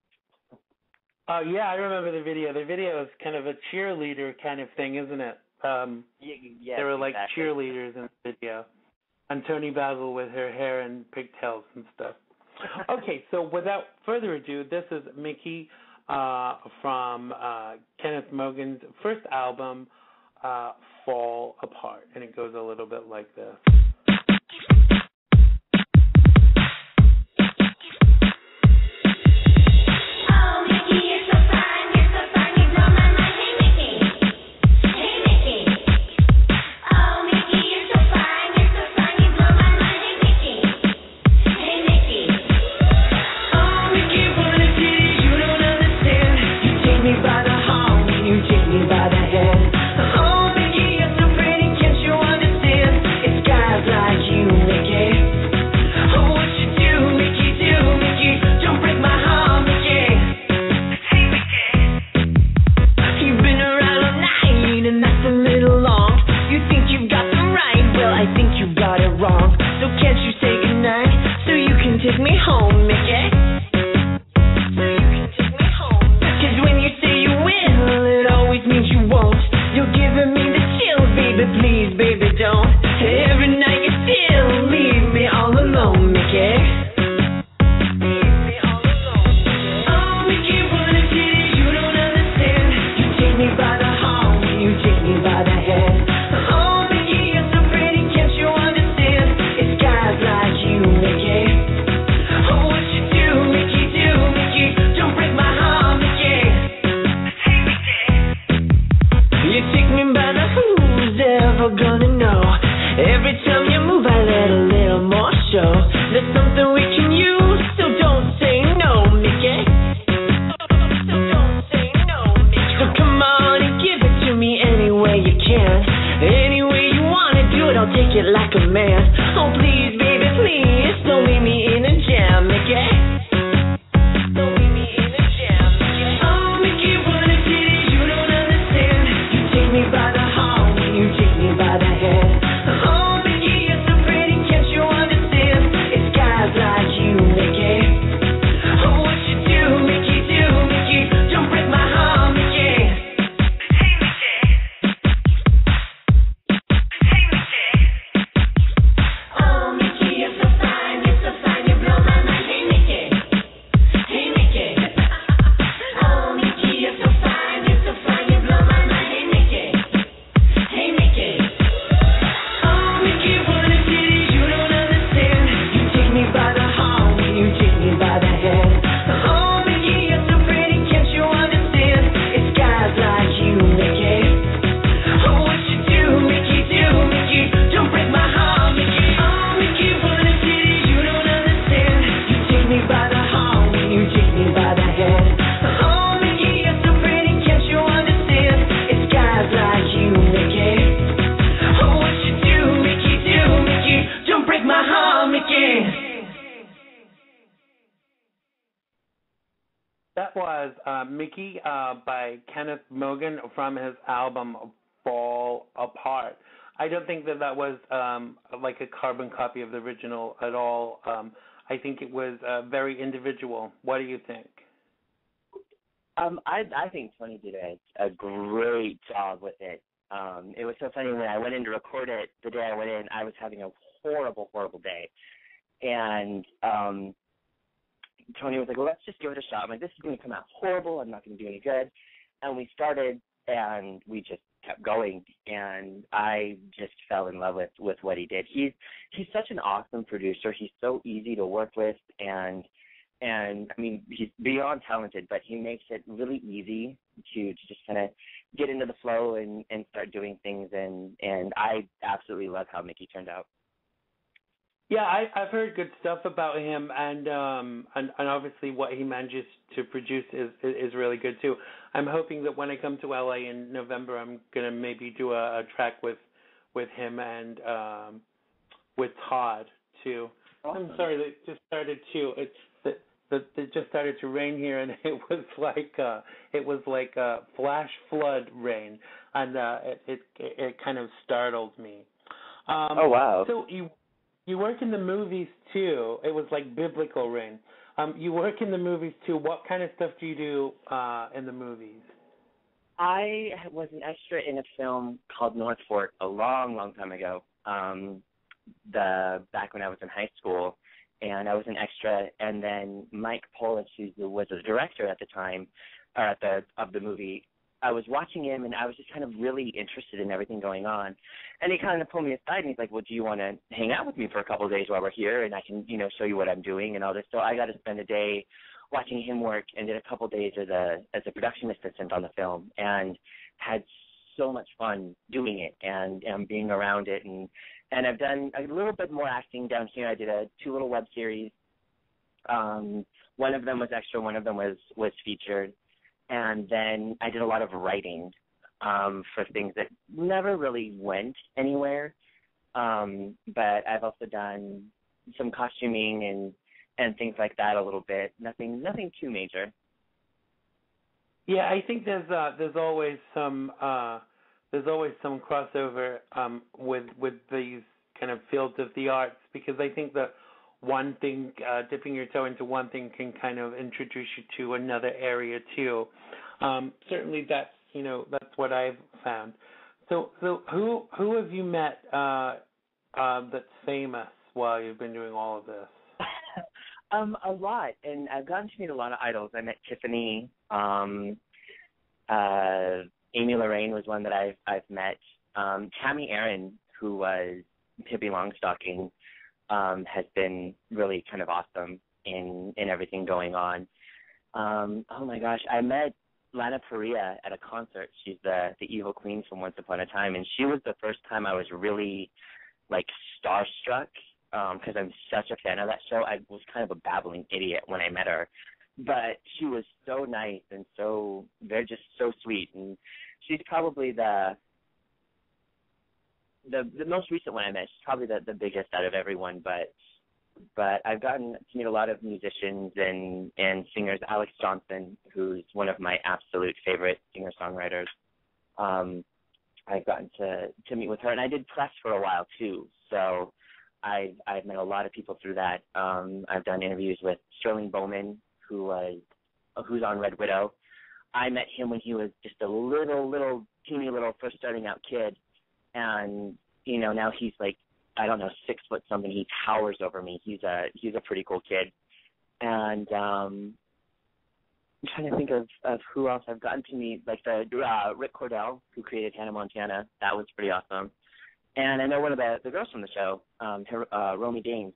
Yeah, I remember the video. The video is kind of a cheerleader kind of thing, isn't it? Yeah, there were like exactly. cheerleaders in the video. And Tony Basil with her hair and pigtails and stuff. Okay, so without further ado, this is Mickey from Kenyth Mogan's first album, Fall Apart. And it goes a little bit like this. That was Mickey by Kenyth Mogan from his album Fall Apart. I don't think that was like a carbon copy of the original at all. I think it was very individual. What do you think? I think Tony did a great job with it. It was so funny when I went in to record it. The day I went in, I was having a horrible day, and Tony was like, well, let's just give it a shot. I'm like, this is going to come out horrible. I'm not going to do any good. And we started, and we just kept going, and I just fell in love with what he did. He's such an awesome producer. He's so easy to work with, and I mean, he's beyond talented, but he makes it really easy to just kind of get into the flow and start doing things, and I absolutely love how Mickey turned out. Yeah, I've heard good stuff about him, and obviously what he manages to produce is really good too. I'm hoping that when I come to LA in November, I'm gonna maybe do a track with him and with Todd too. Awesome. I'm sorry, it just started it just started to rain here, and it was like a flash flood rain, and it kind of startled me. Oh wow! So you work in the movies too. It was like biblical rain. You work in the movies too. What kind of stuff do you do in the movies? I was an extra in a film called North Fork a long, long time ago. Back when I was in high school, and I was an extra. And then Mike Polis, who was the director at the time, of the movie, I was watching him, and I was just kind of really interested in everything going on. And he kind of pulled me aside, and he's like, well, do you want to hang out with me for a couple of days while we're here, and I can, show you what I'm doing and all this. So I got to spend a day watching him work, and did a couple of days as a production assistant on the film, and had so much fun doing it and being around it. And I've done a little bit more acting down here. I did 2 little web series. One of them was extra, one of them was featured. And then I did a lot of writing for things that never really went anywhere. But I've also done some costuming and things like that a little bit. Nothing too major. Yeah, I think there's always some crossover with these kind of fields of the arts, because I think that one thing, dipping your toe into one thing can kind of introduce you to another area too. Certainly that's what I've found. So who have you met that's famous while you've been doing all of this? A lot, and I've gotten to meet a lot of idols. I met Tiffany. Amy Lorraine was one that I've met. Tammy Aaron, who was Pippi Longstocking, has been really kind of awesome in everything going on. Oh my gosh, I met Lana Parrilla at a concert. She's the evil queen from Once Upon a Time, and she was the first time I was really like starstruck, because I'm such a fan of that show. I was kind of a babbling idiot when I met her, but she was so nice and they're just so sweet, and she's probably the most recent one I met. She's probably the biggest out of everyone, but I've gotten to meet a lot of musicians and singers. Alex Johnson, who's one of my absolute favorite singer-songwriters. I've gotten to meet with her, and I did press for a while too, so I've met a lot of people through that. I've done interviews with Sterling Bowman, who's on Red Widow. I met him when he was just a little teeny little first starting out kid, and now he's like, I don't know, 6 foot something. He towers over me. He's a pretty cool kid. And I'm trying to think of who else I've gotten to meet, like the Rick Cordell, who created Hannah Montana. That was pretty awesome. And I know one of the girls from the show, Romy Dane.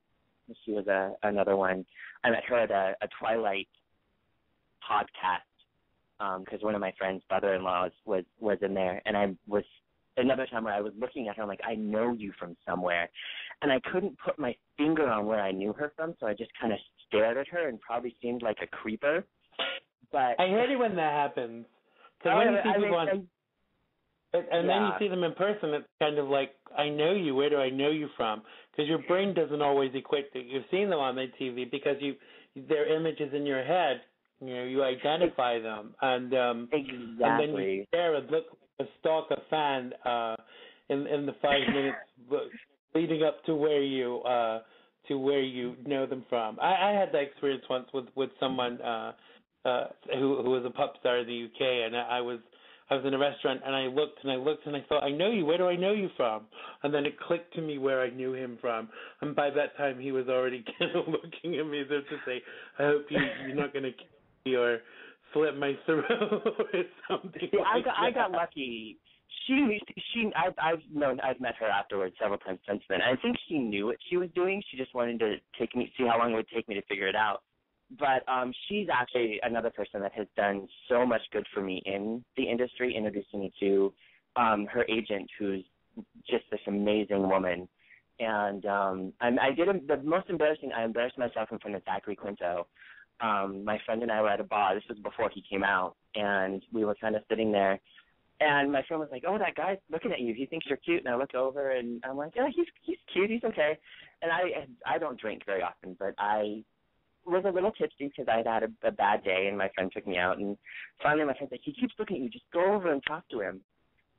She was another one. I met her at a Twilight podcast, because one of my friend's brother-in-laws was in there, and I was another time where I was looking at her, I'm like, I know you from somewhere, and I couldn't put my finger on where I knew her from, so I just kind of stared at her and probably seemed like a creeper. But I hate it when that happens, because when you see people and then you see them in person, it's kind of like, I know you. Where do I know you from? Because your brain doesn't always equate that you've seen them on the TV, because their images in your head. You identify them, and exactly. And then you stare and look like a stalker fan in the 5 minutes leading up to where you know them from. I had that experience once with someone who was a pop star in the UK, and I was in a restaurant, and I looked and I thought, I know you. Where do I know you from? And then it clicked to me where I knew him from. And by that time, he was already kind of looking at me as if to say, I hope you're not going to kill me or slit my throat or something. See, I got lucky. I've met her afterwards several times since then. I think she knew what she was doing. She just wanted to see how long it would take me to figure it out. But she's actually another person that has done so much good for me in the industry, introducing me to her agent, who's just this amazing woman. And the most embarrassing, I embarrassed myself in front of Zachary Quinto. My friend and I were at a bar. This was before he came out, and we were kind of sitting there. And my friend was like, "Oh, that guy's looking at you. He thinks you're cute." And I look over, and I'm like, "Yeah, he's cute. He's okay." And I don't drink very often, but I was a little tipsy because I had a bad day, and my friend took me out. And finally, my friend's like, "He keeps looking at you. Just go over and talk to him."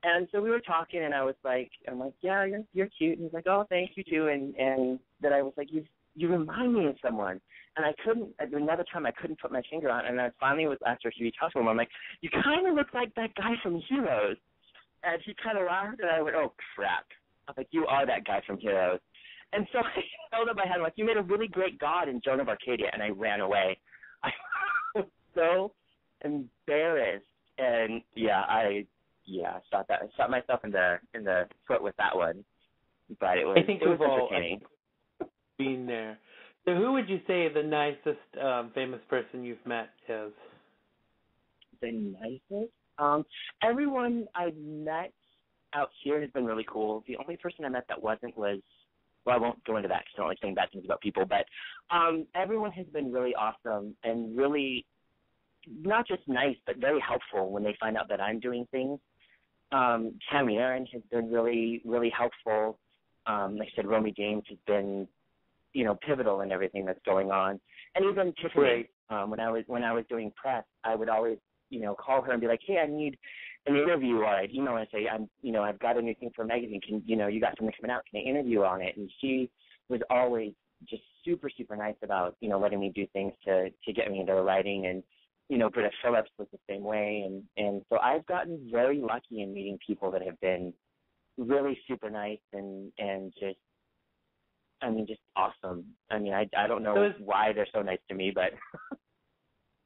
And so we were talking, and I'm like, "Yeah, you're cute." And he's like, "Oh, thank you too." And then I was like, "You remind me of someone." And I couldn't. Another time, I couldn't put my finger on. And I finally was after he talked to him. I'm like, "You kind of look like that guy from Heroes." And he kind of laughed, and I went, "Oh crap!" I was like, "You are that guy from Heroes." And so I held up my hand like, "You made a really great God in Joan of Arcadia," and I ran away. I was so embarrassed, and I shot myself in the foot with that one. But it was entertaining. Been there. So who would you say the nicest famous person you've met is? The nicest? Everyone I've met out here has been really cool. The only person I met that wasn't was, well, I won't go into that because I don't like saying bad things about people, but everyone has been really awesome and really not just nice, but very helpful when they find out that I'm doing things. Tammy Aaron has been really, really helpful. Like I said, Romy James has been, pivotal in everything that's going on. And even Tiffany, when I was doing press, I would always, call her and be like, "Hey, I need an interview," or I'd email and say, I've got a new thing for a magazine. Can, you got something coming out? Can I interview on it? And she was always just super, super nice about, letting me do things to get me into writing. And, Britta Phillips was the same way. And so I've gotten very lucky in meeting people that have been really super nice and just awesome. I mean, I don't know why they're so nice to me, but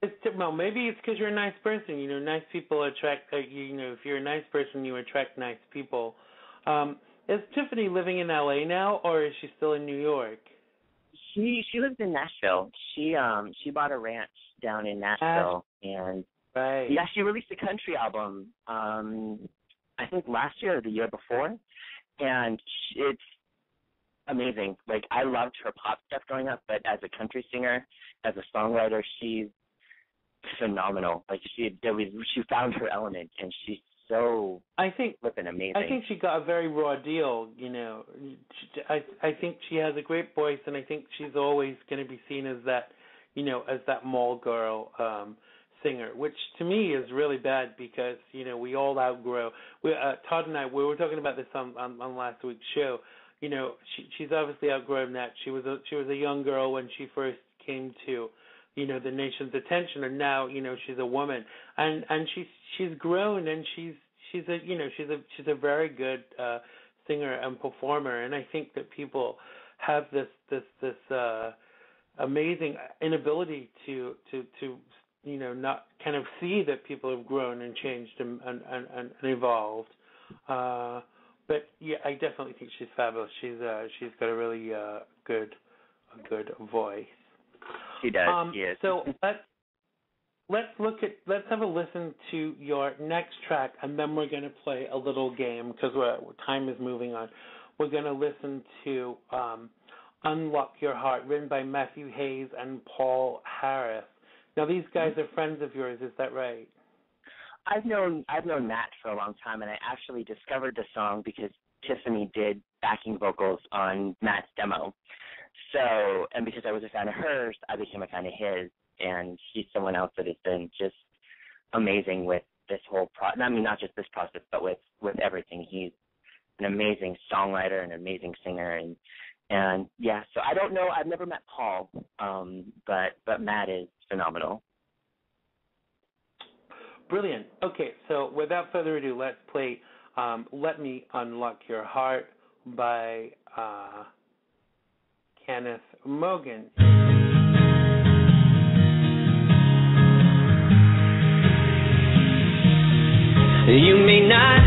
maybe it's because you're a nice person. Nice people attract. If you're a nice person, you attract nice people. Is Tiffany living in LA now, or is she still in New York? She lives in Nashville. She bought a ranch down in Nashville, and she released a country album. I think last year or the year before, and it's amazing. Like, I loved her pop stuff growing up, but as a country singer, as a songwriter, she's phenomenal. Like, she found her element, and she's so flippin' amazing. I think she got a very raw deal. I think she has a great voice, and I think she's always going to be seen as that, as that mall girl singer, which to me is really bad because we all outgrow. Todd and I, we were talking about this on last week's show. She's obviously outgrown that. She was a young girl when she first came to, the nation's attention, and now, she's a woman, and she's grown, and she's a very good singer and performer, and I think that people have this amazing inability to not kind of see that people have grown and changed and evolved. But yeah, I definitely think she's fabulous. She's got a really good voice. She does. Yes. So let's have a listen to your next track, and then we're going to play a little game because time is moving on. We're going to listen to "Unlock Your Heart," written by Matthew Hayes and Paul Harris. Now, these guys are friends of yours. Is that right? I've known Matt for a long time, and I actually discovered the song because Tiffany did backing vocals on Matt's demo. So, and because I was a fan of hers, I became a fan of his, and he's someone else that has been just amazing with this whole process. I mean, not just this process, but with everything. He's an amazing songwriter, an amazing singer, and yeah. So I don't know. I've never met Paul, but Matt is phenomenal. Brilliant. Okay, so without further ado, let's play "Let Me Unlock Your Heart" by Kenyth Mogan. You may not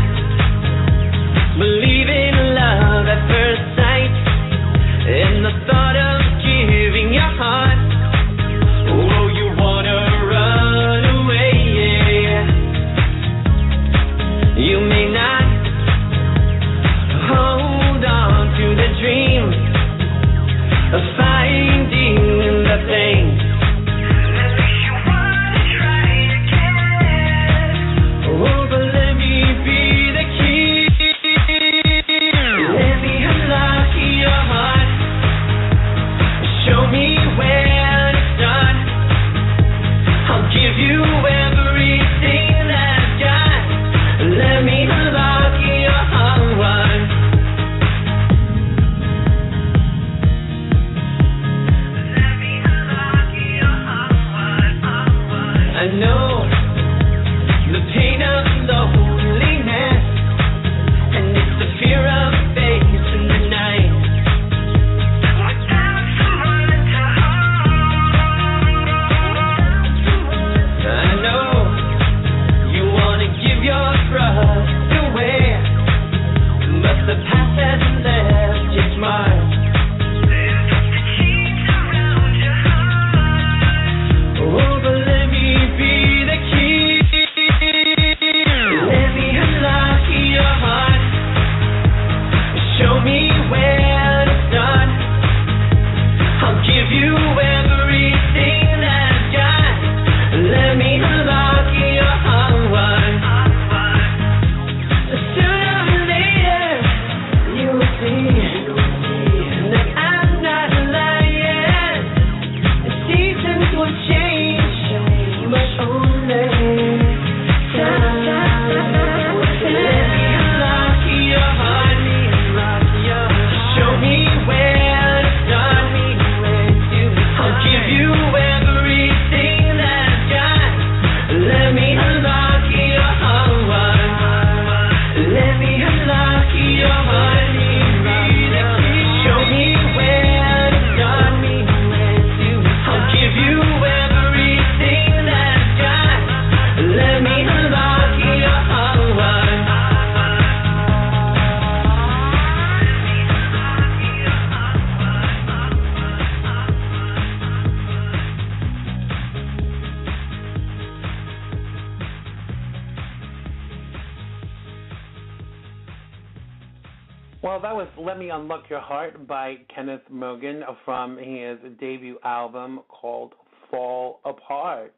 Well, that was Let Me Unlock Your Heart by Kenyth Mogan from his debut album called Fall Apart.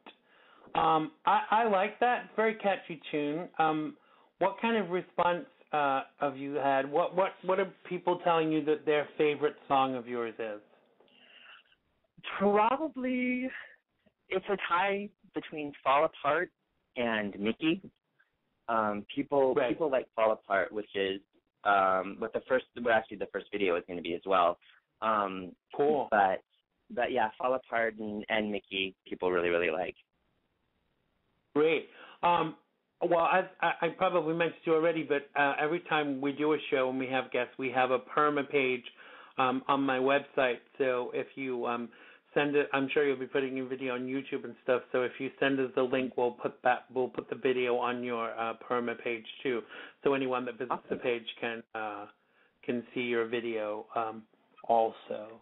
I like that. Very catchy tune. What kind of response have you had? What are people telling you that their favorite song of yours is? Probably it's a tie between Fall Apart and Mickey. People like Fall Apart, which is what the first video is going to be as well. Cool. But yeah, Fall Apart and Mickey, people really, really like. Great. Well, I probably mentioned you already, but every time we do a show and we have guests, we have a perma page on my website. So if you send it, I'm sure you'll be putting your video on YouTube and stuff. So if you send us the link, we'll put the video on your perma page too. So anyone that visits the page can see your video also.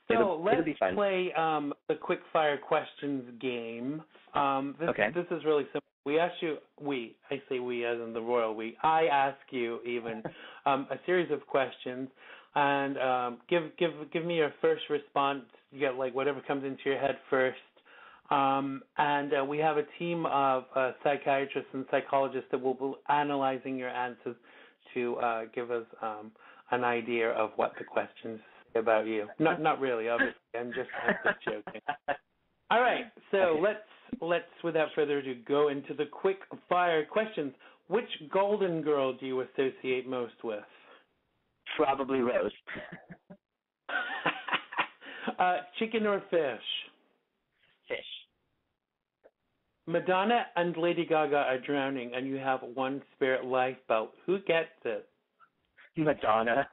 So let's play the quick fire questions game. This is really simple. We ask you, I say we as in the royal we, I ask you even a series of questions, and give me your first response. You get like whatever comes into your head first. And we have a team of psychiatrists and psychologists that will be analyzing your answers to give us an idea of what the questions say about you. Not really, obviously. I'm just joking. All right, so let's without further ado go into the quick fire questions. Which Golden Girl do you associate most with? Probably Rose. Chicken or fish? Fish. Madonna and Lady Gaga are drowning, and you have one spare lifeboat. Who gets it? Madonna.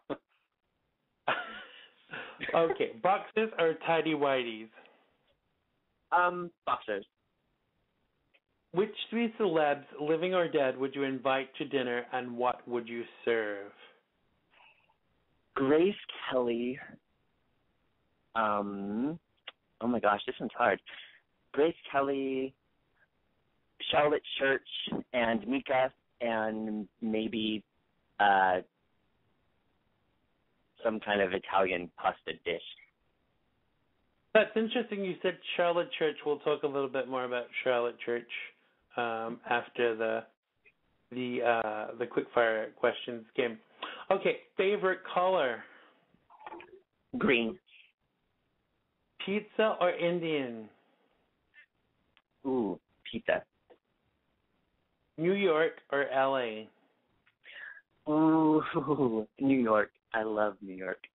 Okay, boxers or tidy-whities? Boxers. Which three celebs, living or dead, would you invite to dinner, and what would you serve? Grace Kelly. Oh my gosh, this one's hard. Grace Kelly, Charlotte Church, and Mika, and maybe some kind of Italian pasta dish. That's interesting. You said Charlotte Church. We'll talk a little bit more about Charlotte Church after the quickfire questions game. Okay, favorite color? Green. Pizza or Indian? Ooh, pizza. New York or LA? Ooh, New York. I love New York.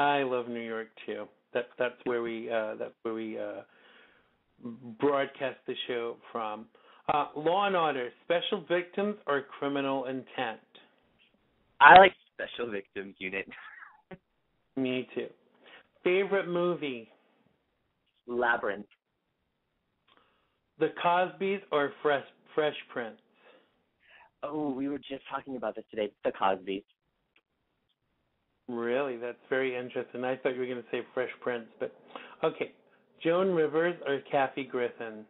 I love New York too. That's where we broadcast the show from. Law and Order, Special Victims or Criminal Intent? I like Special Victims Unit. Me too. Favorite movie? Labyrinth. The Cosbys or Fresh Prince? Oh, we were just talking about this today. The Cosbys. Really? That's very interesting. I thought you were going to say Fresh Prince, but okay. Joan Rivers or Kathy Griffin?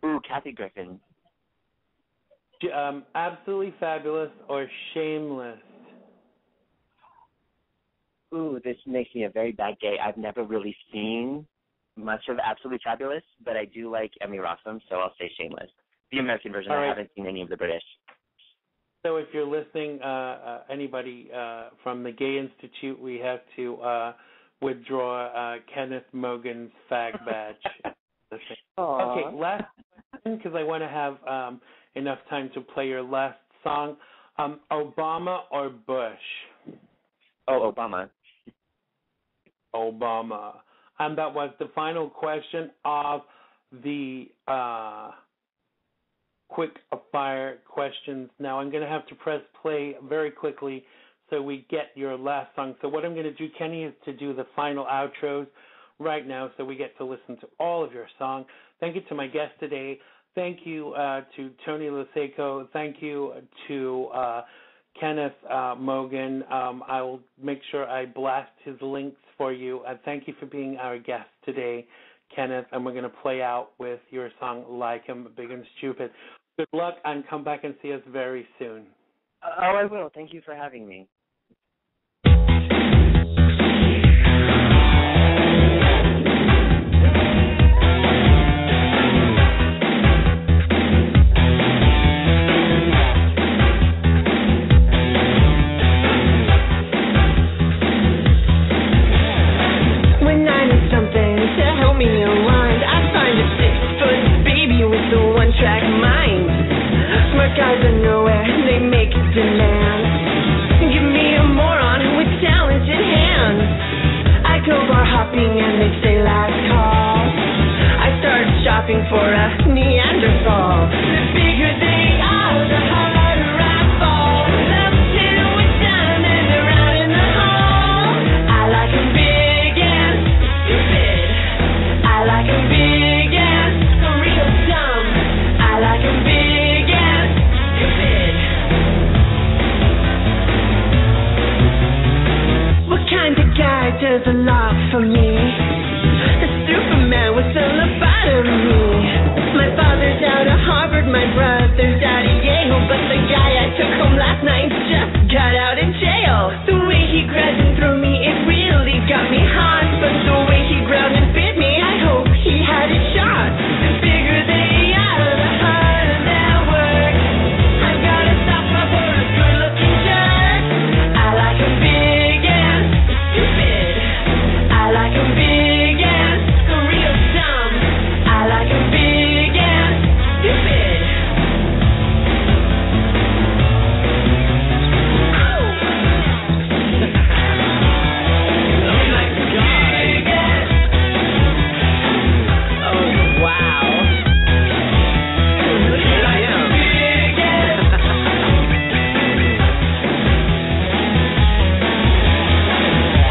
Ooh, Kathy Griffin. Absolutely Fabulous or Shameless? Ooh, this makes me a very bad gay. I've never really seen much of Absolutely Fabulous, but I do like Emmy Rossum, so I'll say Shameless. The American version, I haven't seen any of the British. So if you're listening, anybody from the Gay Institute, we have to withdraw Kenyth Mogan's fag badge. Okay, last question, because I want to have enough time to play your last song. Obama or Bush? Oh, Obama. Obama. And that was the final question of the quick fire questions. Now I'm going to have to press play very quickly so we get your last song. So what I'm going to do, Kenny, is to do the final outros right now so we get to listen to all of your songs. Thank you to my guest today. Thank you to Tony Losacco. Thank you to Kenyth Mogan. I will make sure I blast his links for you. Thank you for being our guest today, Kenyth, and we're going to play out with your song, Like 'Em, Big and Stupid. Good luck, and come back and see us very soon. Oh, I will. Thank you for having me. Guys are nowhere, they make demands. Give me a moron with talented hands. I go bar hopping and they say last call. I start shopping for a Neanderthal. The bigger they are, the harder I fall. Love till we're done and they're out in the hall. I like 'em big and stupid. I like 'em big and real dumb. I like 'em big. Does a lot for me. A Superman with a lobotomy. My father's out of Harvard, my brother's out of Yale, but the guy I took home last night just got out of jail. The way he grabbed and threw me, it really got me hot. But the way he growled and bit me, I hope he had it shot. The bigger they are, the harder they work. I've gotta stop up for a good-looking jerk. I like a big and stupid. I like 'em big and real dumb. I like 'em big and stupid. Oh my God. Oh wow. Here I am.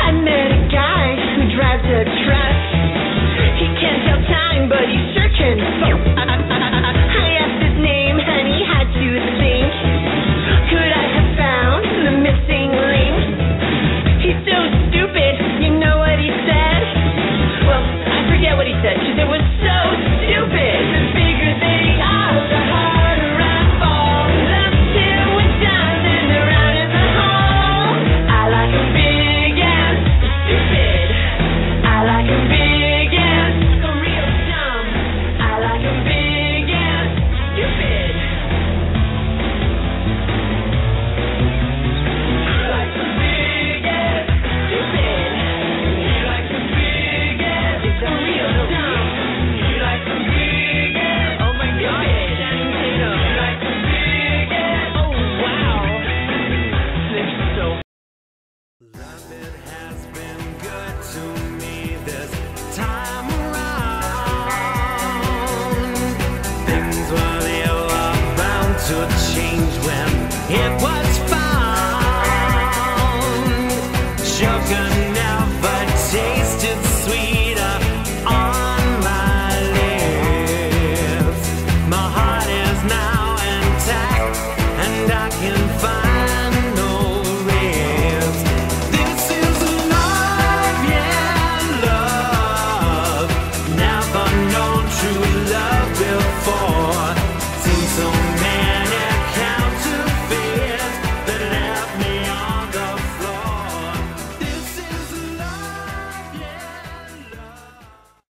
I met a guy who drives a truck. He can't tell time, but he sure can fuck. I asked his name and he had to think. Could I have found the missing link? He's so stupid, you know what he said? Well, I forget what he said, because it was so stupid. The bigger they are, the harder I fall. Love till we're done and they're out in the hall. I like 'em big and stupid. I like 'em big and real dumb. I like 'em big and stupid. I like 'em big and stupid. You like 'em big and real dumb. You like 'em big and oh my God, Channing Tatum. You like 'em big and oh wow. They're so. Life it has been good to me this time around. Things were bound to change when it was.